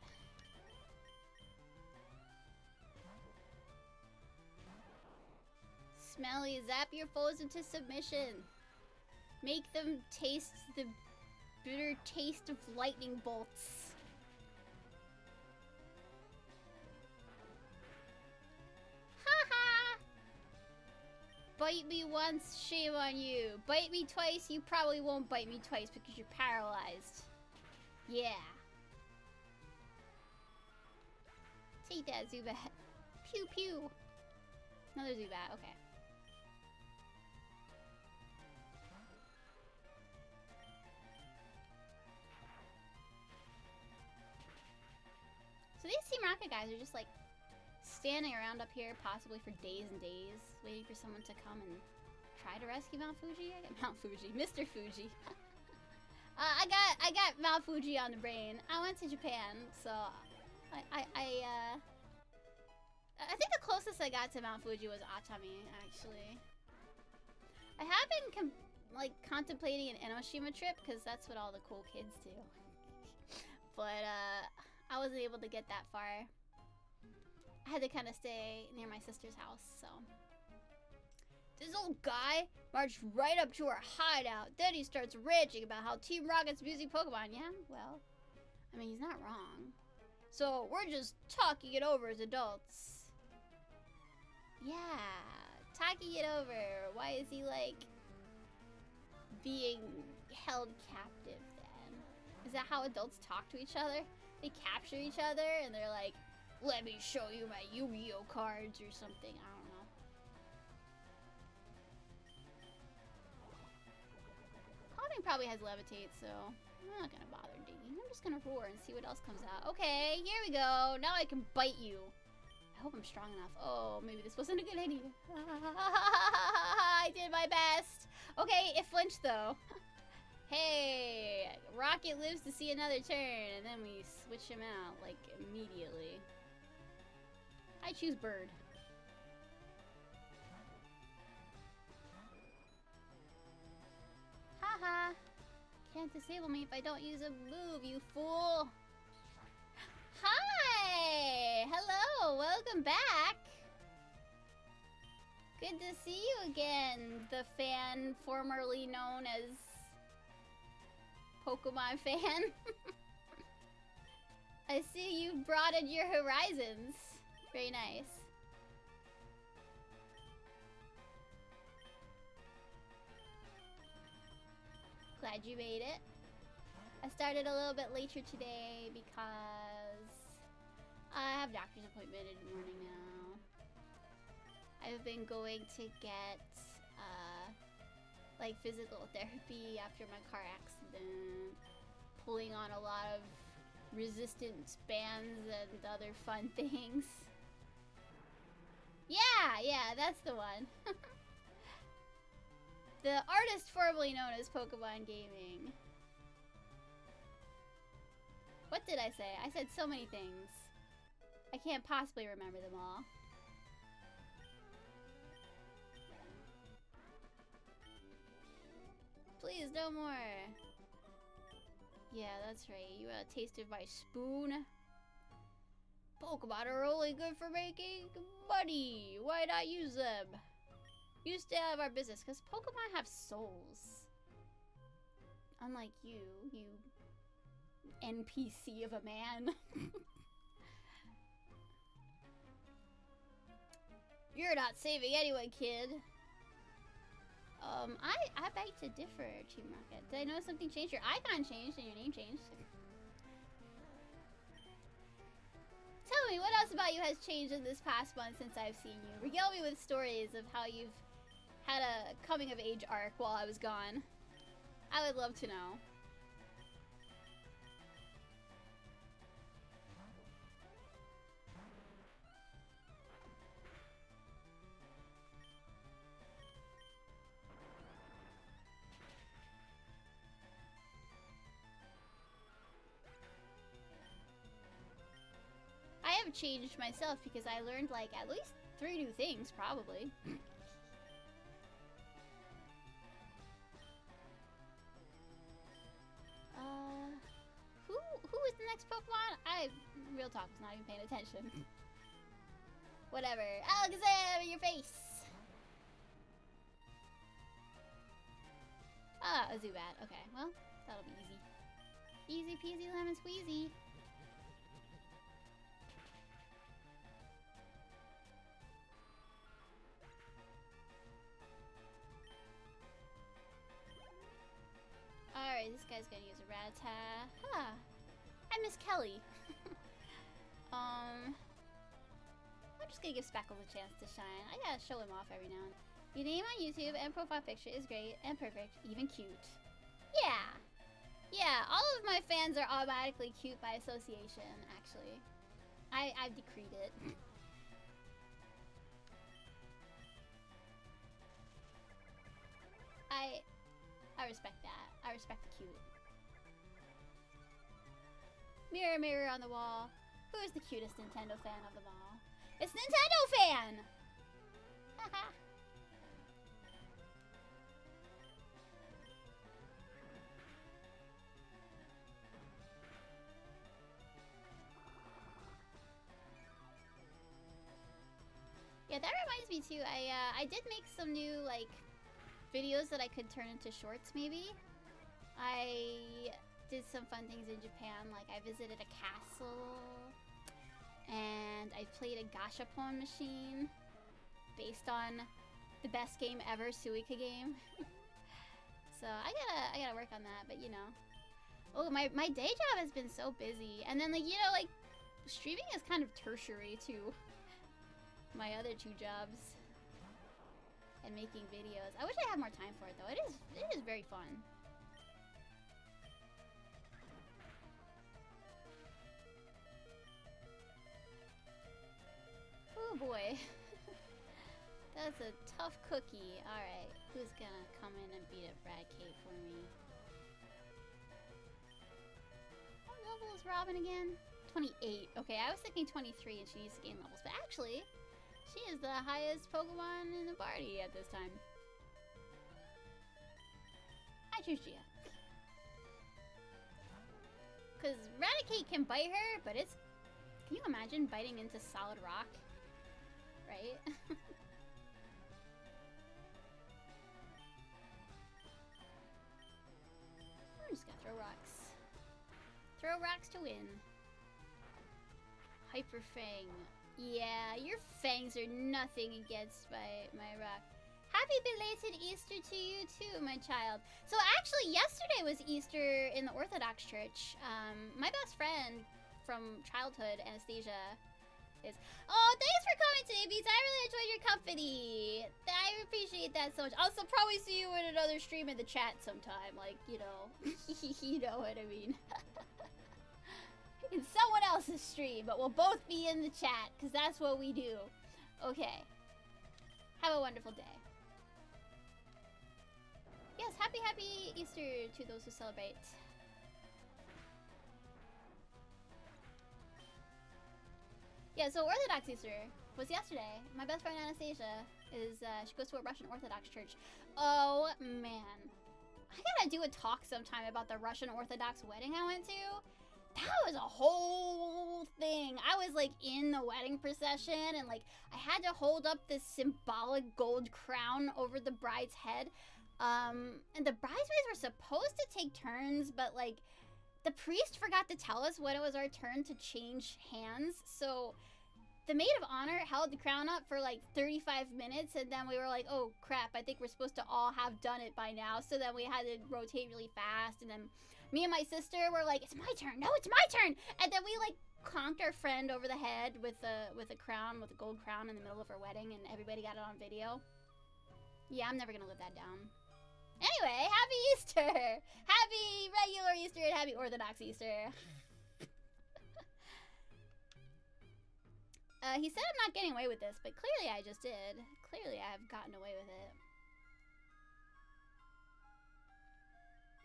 Smelly, zap your foes into submission. Make them taste the bitter taste of lightning bolts. Bite me once, shame on you. Bite me twice, you probably won't bite me twice because you're paralyzed. Yeah. Take that, Zubat. Pew pew. Another Zubat, okay. So these Team Rocket guys are just like standing around up here possibly for days and days, waiting for someone to come and try to rescue Mount Fuji. Mount Fuji, Mr. Fuji. I got Mount Fuji on the brain. I went to Japan, so I think the closest I got to Mount Fuji was Atami, actually. I have been contemplating an Enoshima trip because that's what all the cool kids do. But I wasn't able to get that far. I had to kind of stay near my sister's house, so. This old guy marched right up to our hideout. Then he starts ranting about how Team Rocket's abusing Pokemon. Yeah, well, I mean, he's not wrong. So we're just talking it over as adults. Yeah, talking it over. Why is he, like, being held captive then? Is that how adults talk to each other? They capture each other and they're like, let me show you my Yu-Gi-Oh cards or something. I don't know. Calming probably has levitate, so I'm not gonna bother digging. I'm just gonna roar and see what else comes out. Okay, here we go. Now I can bite you. I hope I'm strong enough. Oh, maybe this wasn't a good idea. I did my best. Okay, it flinched though. Hey, Rocket lives to see another turn, and then we switch him out, like, immediately. I choose bird. Haha. Can't disable me if I don't use a move, you fool. Hi! Hello, welcome back. Good to see you again, the fan formerly known as Pokemon fan. I see you've broadened your horizons. Very nice. glad you made it. I started a little bit later today because I have a doctor's appointment in the morning now. I've been going to get like physical therapy after my car accident, pulling on a lot of resistance bands and other fun things. Yeah, that's the one. The artist formerly known as Pokemon Gaming. What did I say? I said so many things. I can't possibly remember them all. Please, no more. Yeah, that's right. You tasted my spoon. Pokemon are only good for making money. Why not use them? You stay out of our business, because Pokemon have souls. Unlike you NPC of a man. You're not saving anyone, kid. I beg to differ, Team Rocket. Did I notice something changed? Your icon changed and your name changed. Tell me, what else about you has changed in this past month since I've seen you? Regale me with stories of how you've had a coming-of-age arc while I was gone. I would love to know. I have changed myself because I learned like at least 3 new things, probably. Who is the next Pokemon? Real talk, was not even paying attention. Whatever. Alakazam in your face! Ah, a Zubat. Okay, well, that'll be easy. Easy peasy lemon squeezy. Alright, this guy's gonna use a Rattata. Huh. I miss Kelly. I'm just gonna give Speckles a chance to shine. I gotta show him off every now and then. Your name on YouTube and profile picture is great and perfect, even cute. Yeah. Yeah, all of my fans are automatically cute by association, actually. I've decreed it. I respect that. I respect the cute. Mirror, mirror on the wall. Who is the cutest Nintendo fan of them all? It's Nintendo Fan! Haha. Yeah, that reminds me too. I did make some new like videos that I could turn into shorts, maybe. I did some fun things in Japan, like I visited a castle, and I played a gashapon machine based on the best game ever, Suika game. So I gotta work on that, but you know. Oh, my day job has been so busy, and then like, you know, like streaming is kind of tertiary to my other 2 jobs. And making videos. I wish I had more time for it though. It is very fun. Oh boy. That's a tough cookie. Alright, who's gonna come in and beat up Brad Kate for me? What level is Robin again? 28. Okay, I was thinking 23 and she needs to gain levels, but actually she is the highest Pokemon in the party at this time. I choose Gia. Because Raticate can bite her, but it's... Can you imagine biting into solid rock? Right? I'm just gonna throw rocks. Throw rocks to win. Hyper Fang. Yeah, your fangs are nothing against my rock. Happy belated Easter to you too, my child. So actually, yesterday was Easter in the Orthodox Church. My best friend from childhood, Anastasia, is... Oh, thanks for coming today, Beats. I really enjoyed your company. I appreciate that so much. I'll probably see you in another stream in the chat sometime. Like, you know, you know what I mean. In someone else's stream, but we'll both be in the chat, because that's what we do. Okay. Have a wonderful day. Yes, happy Easter to those who celebrate. Yeah, so Orthodox Easter was yesterday. My best friend Anastasia is, she goes to a Russian Orthodox church. Oh, man. I gotta do a talk sometime about the Russian Orthodox wedding I went to. That was a whole thing. I was, like, in the wedding procession, and, like, I had to hold up this symbolic gold crown over the bride's head. And the bridesmaids were supposed to take turns, but, like, the priest forgot to tell us when it was our turn to change hands, so the maid of honor held the crown up for like 35 minutes, and then we were like, oh crap, I think we're supposed to all have done it by now, so then we had to rotate really fast, and then me and my sister were like, it's my turn, no, it's my turn, and then we like conked our friend over the head with a crown, with a gold crown in the middle of her wedding, and everybody got it on video. Yeah, I'm never gonna live that down. Anyway, happy Easter! Happy regular Easter and happy Orthodox Easter. He said I'm not getting away with this, but clearly I just did. Clearly I have gotten away with it.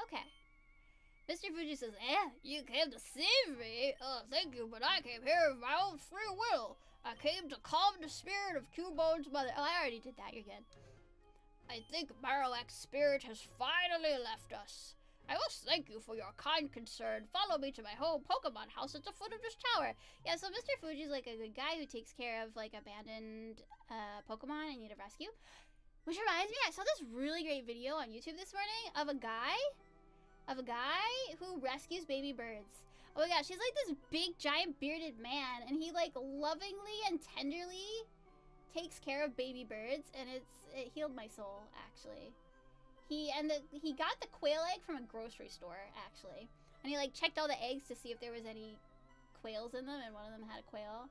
Okay. Mr. Fuji says, you came to save me? Oh, thank you, but I came here of my own free will. I came to calm the spirit of Q-Bone's mother. Oh, I already did that, you're good. I think Marowak's spirit has finally left us. I must thank you for your kind concern. Follow me to my home Pokemon house at the foot of this tower. Yeah, so Mr. Fuji's like a good guy who takes care of like abandoned Pokemon in need of rescue. Which reminds me, I saw this really great video on YouTube this morning of a guy who rescues baby birds. Oh my gosh, he's like this big giant bearded man, and he like lovingly and tenderly takes care of baby birds, and it healed my soul, actually. He got the quail egg from a grocery store, actually. And he like checked all the eggs to see if there was any quails in them, and one of them had a quail.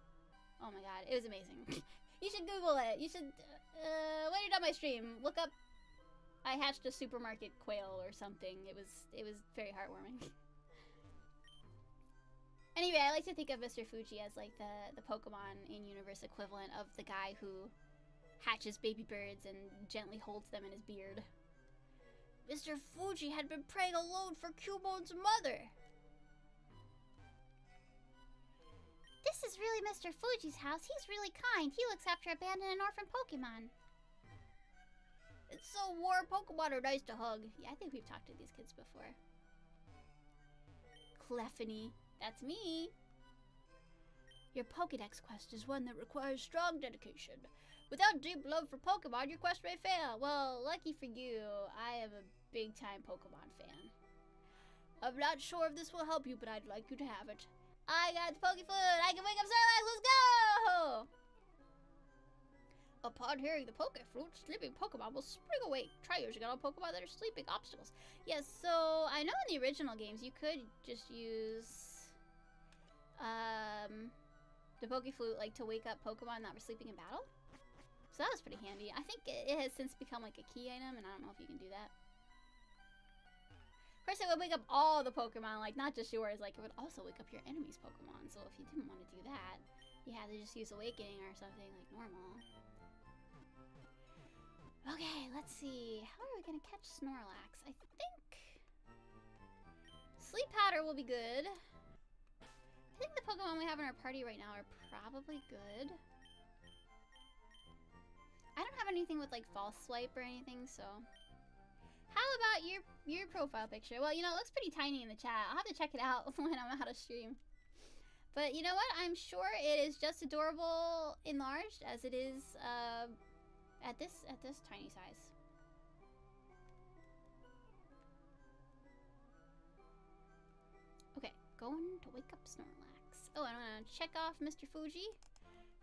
Oh my god, it was amazing. You should Google it. You should, when you're done my stream, look up, I hatched a supermarket quail or something. It was very heartwarming. Anyway, I like to think of Mr. Fuji as like the Pokemon in-universe equivalent of the guy who hatches baby birds and gently holds them in his beard. Mr. Fuji had been praying alone for Q-Bone's mother. This is really Mr. Fuji's house. He's really kind. He looks after abandoned and orphan Pokemon. It's so warm. Pokemon are nice to hug. Yeah, I think we've talked to these kids before. Clefany. That's me. Your Pokédex quest is one that requires strong dedication. Without deep love for Pokemon, your quest may fail. Well, lucky for you, I am a big-time Pokemon fan. I'm not sure if this will help you, but I'd like you to have it. I got the Pokeflute! I can wake up Snorlax! Let's go! Upon hearing the Pokeflute, sleeping Pokemon will spring awake. Try using it on Pokemon that are sleeping obstacles. Yes, so I know in the original games you could just use the Pokeflute like to wake up Pokemon that were sleeping in battle. So that was pretty handy. I think it has since become like a key item, and I don't know if you can do that. Of course, it would wake up all the Pokemon, like not just yours, like it would also wake up your enemy's Pokemon. So if you didn't want to do that, you had to just use Awakening or something like normal. Okay, let's see. How are we gonna catch Snorlax? I think Sleep Powder will be good. I think the Pokemon we have in our party right now are probably good. I don't have anything with like false swipe or anything, so. How about your profile picture? Well, you know, it looks pretty tiny in the chat. I'll have to check it out when I'm out of stream. But you know what? I'm sure it is just adorable enlarged as it is at this tiny size. Okay, going to wake up Snorlax. Oh, and I'm gonna check off Mr. Fuji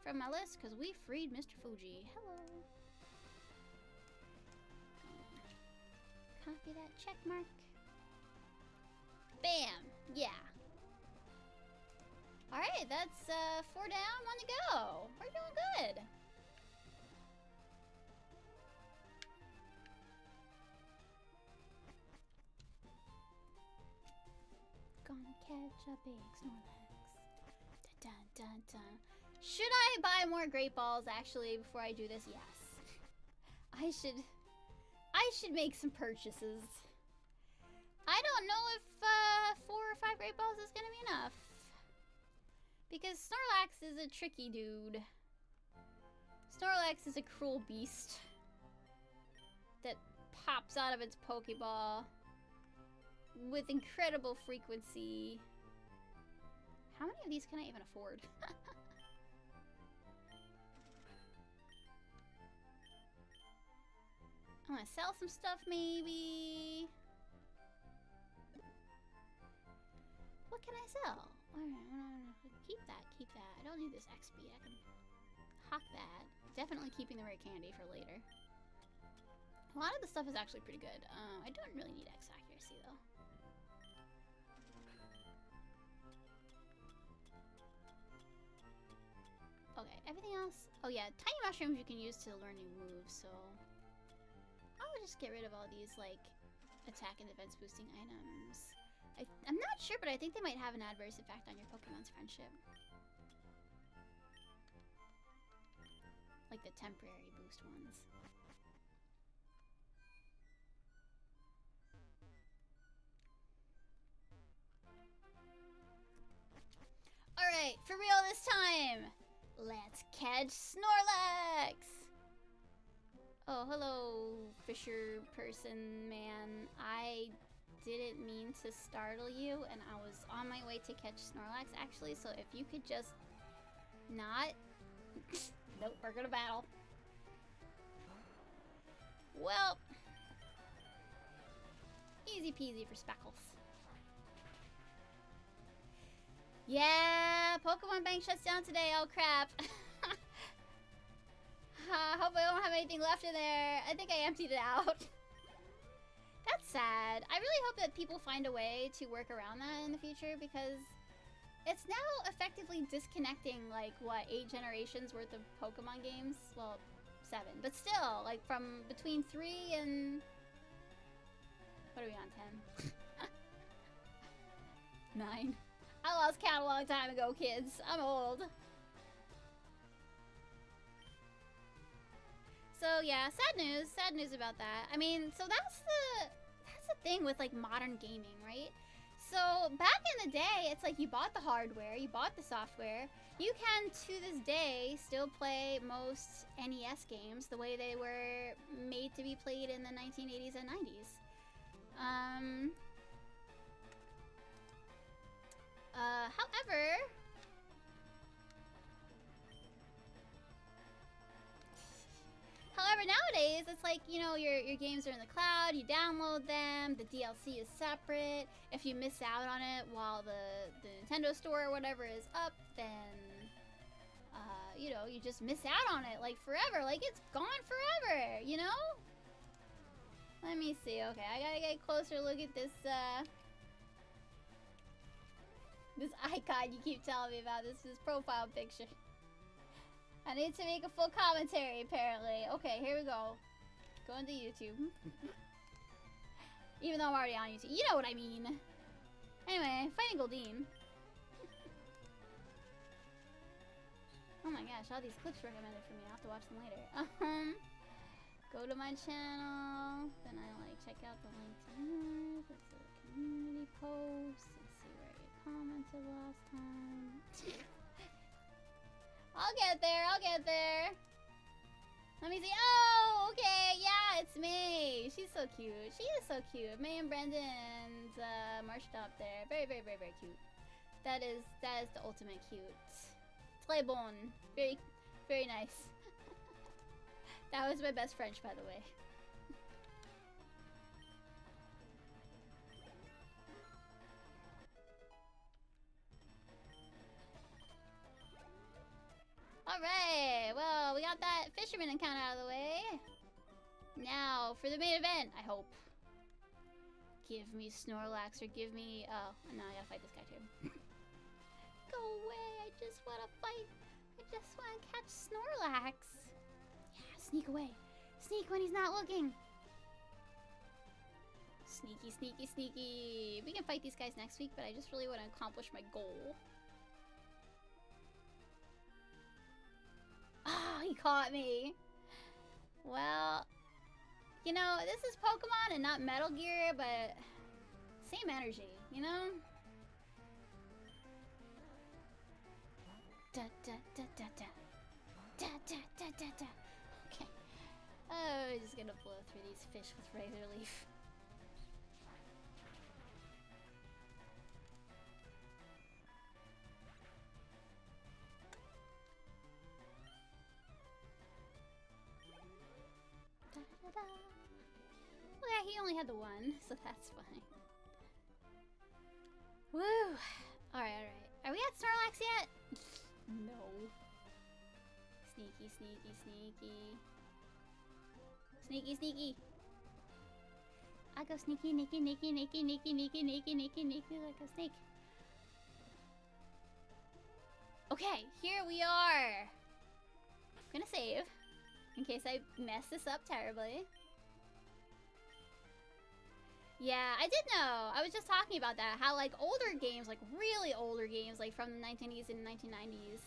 from my list because we freed Mr. Fuji. Hello. that check mark. Bam! Yeah. Alright, that's 4 down, 1 to go. We're doing good. Gonna catch a big Snorlax. Dun dun dun dun. Should I buy more Great Balls actually before I do this? Yes. I should make some purchases. I don't know if 4 or 5 Great Balls is gonna be enough. Because Snorlax is a tricky dude. Snorlax is a cruel beast that pops out of its Pokeball with incredible frequency. How many of these can I even afford? I'm gonna sell some stuff, maybe. What can I sell? Keep that, keep that. I don't need this XP. I can hawk that. Definitely keeping the rare candy for later. A lot of the stuff is actually pretty good. I don't really need X accuracy, though. Okay, everything else. Oh yeah, tiny mushrooms you can use to learn new moves, so I would just get rid of all these like attack and defense boosting items. I'm not sure, but I think they might have an adverse effect on your Pokemon's friendship. Like the temporary boost ones. Alright, for real this time! Let's catch Snorlax! Oh, hello, fisher person man. I didn't mean to startle you, and I was on my way to catch Snorlax, actually, so if you could just not... Nope, we're gonna battle. Well, easy peasy for Speckles. Yeah, Pokemon Bank shuts down today, oh crap. Hope I don't have anything left in there. I think I emptied it out. That's sad. I really hope that people find a way to work around that in the future, because it's now effectively disconnecting, like, what, 8 generations worth of Pokemon games? Well, 7. But still, like, from between 3 and... What are we on, 10? 9. I lost count a long time ago, kids. I'm old. So, yeah, sad news about that. I mean, so that's the thing with, like, modern gaming, right? So, back in the day, it's like you bought the hardware, you bought the software. You can, to this day, still play most NES games the way they were made to be played in the 1980s and 90s. However, nowadays, it's like, you know, your games are in the cloud, you download them, the DLC is separate. If you miss out on it while the Nintendo store or whatever is up, then, you know, you just miss out on it, like, forever. Like, it's gone forever, you know? Let me see. Okay, I gotta get a closer look at this, this icon you keep telling me about, this profile picture. I need to make a full commentary, apparently. Okay, here we go. Going to YouTube. Even though I'm already on YouTube. You know what I mean. Anyway, fighting Goldeen. Oh my gosh, all these clips recommended for me. I'll have to watch them later. Go to my channel. Then I, like, check out the link to yours. It's a community post. Let's see where you commented last time. I'll get there, I'll get there. Let me see. Oh, okay, yeah, it's May. She's so cute. She is so cute. May and Brendan and Marsha up there. Very, very, very, very cute. That is the ultimate cute. Très bon. Very, very nice. That was my best French, by the way. Alright, well, we got that fisherman encounter out of the way. Now, for the main event, I hope. Give me Snorlax or give me... Oh, no, I gotta fight this guy too. Go away, I just wanna fight. I just wanna catch Snorlax. Yeah, sneak away. Sneak when he's not looking. Sneaky, sneaky, sneaky. We can fight these guys next week, but I just really want to accomplish my goal. Oh, he caught me. Well, you know, this is Pokemon and not Metal Gear, but same energy, you know? Da da da da da. Da da da da da. Okay. Oh, I'm just gonna blow through these fish with Razor Leaf. Well, yeah, he only had the one, so that's fine. Woo! Alright, alright. Are we at Snorlax yet? No. Sneaky, sneaky, sneaky. Sneaky, sneaky. I go sneaky, sneaky, sneaky, sneaky, sneaky, sneaky, sneaky, sneaky, like a snake. Okay, here we are. I'm gonna save. In case I mess this up terribly. Yeah, I did know. I was just talking about that. How, like, older games, like, really older games, like, from the 1980s and 1990s,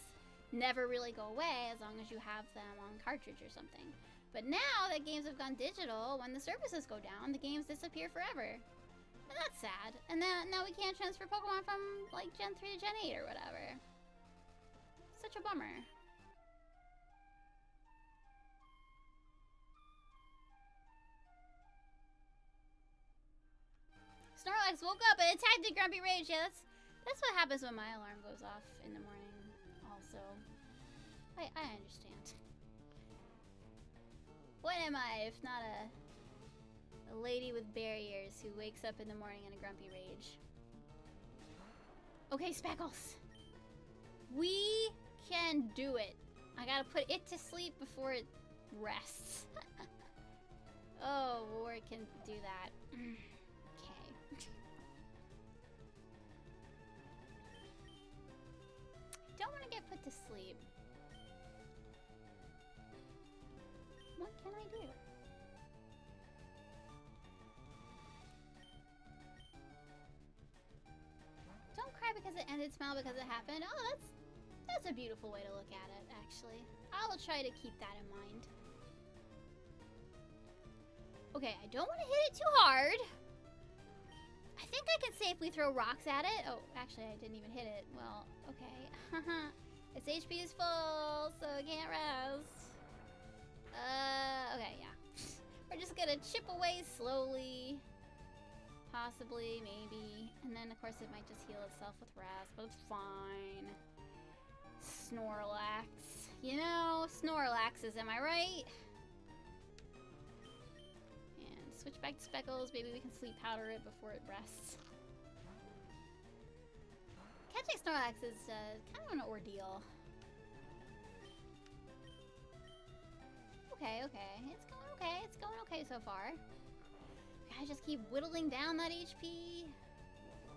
never really go away as long as you have them on cartridge or something. But now that games have gone digital, when the services go down, the games disappear forever. And that's sad. And now we can't transfer Pokemon from, like, Gen 3 to Gen 8 or whatever. Such a bummer. Snorlax woke up and attacked the Grumpy Rage. Yeah, that's what happens when my alarm goes off in the morning. Also, I understand. What am I if not a lady with barriers who wakes up in the morning in a grumpy rage? Okay, Speckles. We can do it. I gotta put it to sleep before it rests. Oh, War can do that. Don't want to get put to sleep. What can I do? Don't cry because it ended, smile because it happened. Oh, that's a beautiful way to look at it, actually. I will try to keep that in mind. Okay, I don't want to hit it too hard. I think I can safely throw rocks at it. Oh, actually, I didn't even hit it. Well, okay. Its HP is full, so it can't rest. Okay, yeah. We're just gonna chip away slowly. Possibly, maybe. And then, of course, it might just heal itself with rest, but it's fine. Snorlax. You know, Snorlaxes, am I right? Switch back to Speckles. Maybe we can sleep powder it before it rests. Catching Snorlax is kind of an ordeal. Okay, okay. It's going okay. It's going okay so far. I just keep whittling down that HP.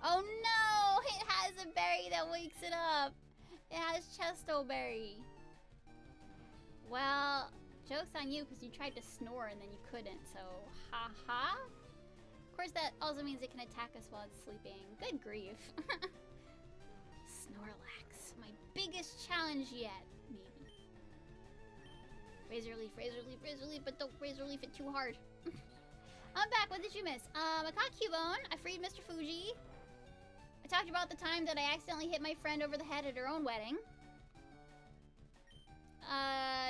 Oh no! It has a berry that wakes it up. It has Chesto Berry. Well, joke's on you because you tried to snore and then you couldn't, so haha. Of course, that also means it can attack us while it's sleeping. Good grief. Snorlax, my biggest challenge yet, maybe. Razor Leaf, Razor Leaf, Razor Leaf, but don't Razor Leaf it too hard. I'm back. What did you miss? I caught Cubone. I freed Mr. Fuji. I talked about the time that I accidentally hit my friend over the head at her own wedding.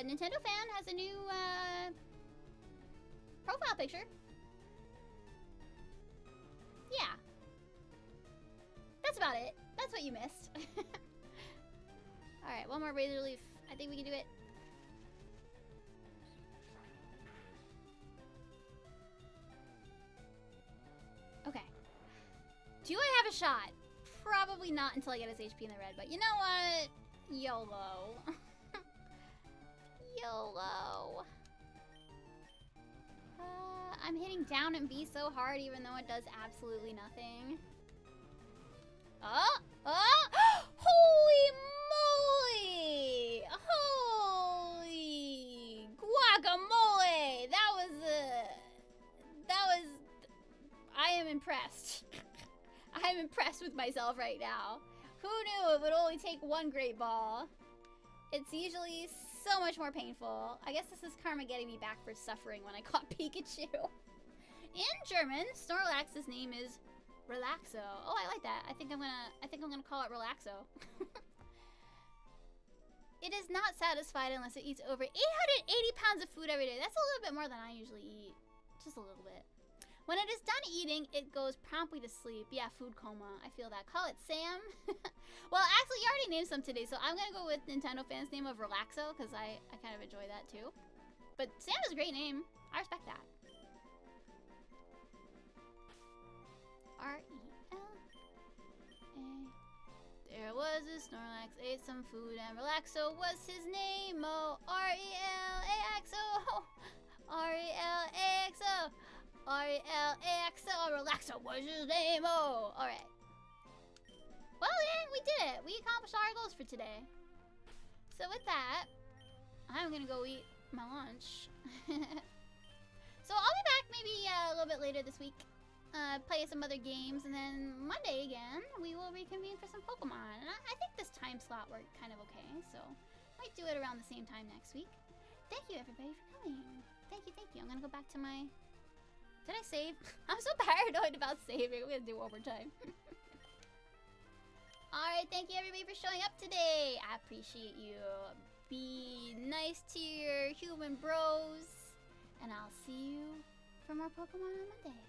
Nintendo fan has a new, profile picture. Yeah. That's about it. That's what you missed. Alright, one more Razor Leaf. I think we can do it. Okay. Do I have a shot? Probably not until I get his HP in the red, but you know what? YOLO. YOLO. I'm hitting down and B so hard even though it does absolutely nothing. Oh! Oh! Holy moly! Holy guacamole! I am impressed. I am impressed with myself right now. Who knew it would only take one great ball? It's usually so much more painful. I guess this is karma getting me back for suffering when I caught Pikachu. In German, Snorlax's name is Relaxo. Oh, I like that. I think I'm gonna call it Relaxo. It is not satisfied unless it eats over 880 pounds of food every day. That's a little bit more than I usually eat. Just a little bit. When it is done eating, it goes promptly to sleep. Yeah, food coma. I feel that. Call it Sam. Well, actually, you already named some today, so I'm gonna go with Nintendo fans' name of Relaxo, because I kind of enjoy that too. But Sam is a great name. I respect that. R-E-L-A. There was a Snorlax, ate some food, and Relaxo was his name. Oh, R-E-L-A-X-O. R-E-L-A-X-O. R-E-L-A-X-O. Relaxo was his name. Oh, alright. Well, yeah, we did it. We accomplished all our goals for today. So with that, I'm gonna go eat my lunch. So I'll be back maybe a little bit later this week. Play some other games, and then Monday again, we will reconvene for some Pokemon. And I think this time slot worked kind of okay, so might do it around the same time next week. Thank you, everybody, for coming. Thank you, thank you. I'm gonna go back to my... Did I save? I'm so paranoid about saving. I'm gonna do overtime. Alright, thank you, everybody, for showing up today. I appreciate you. Be nice to your human bros. And I'll see you for more Pokemon on Monday.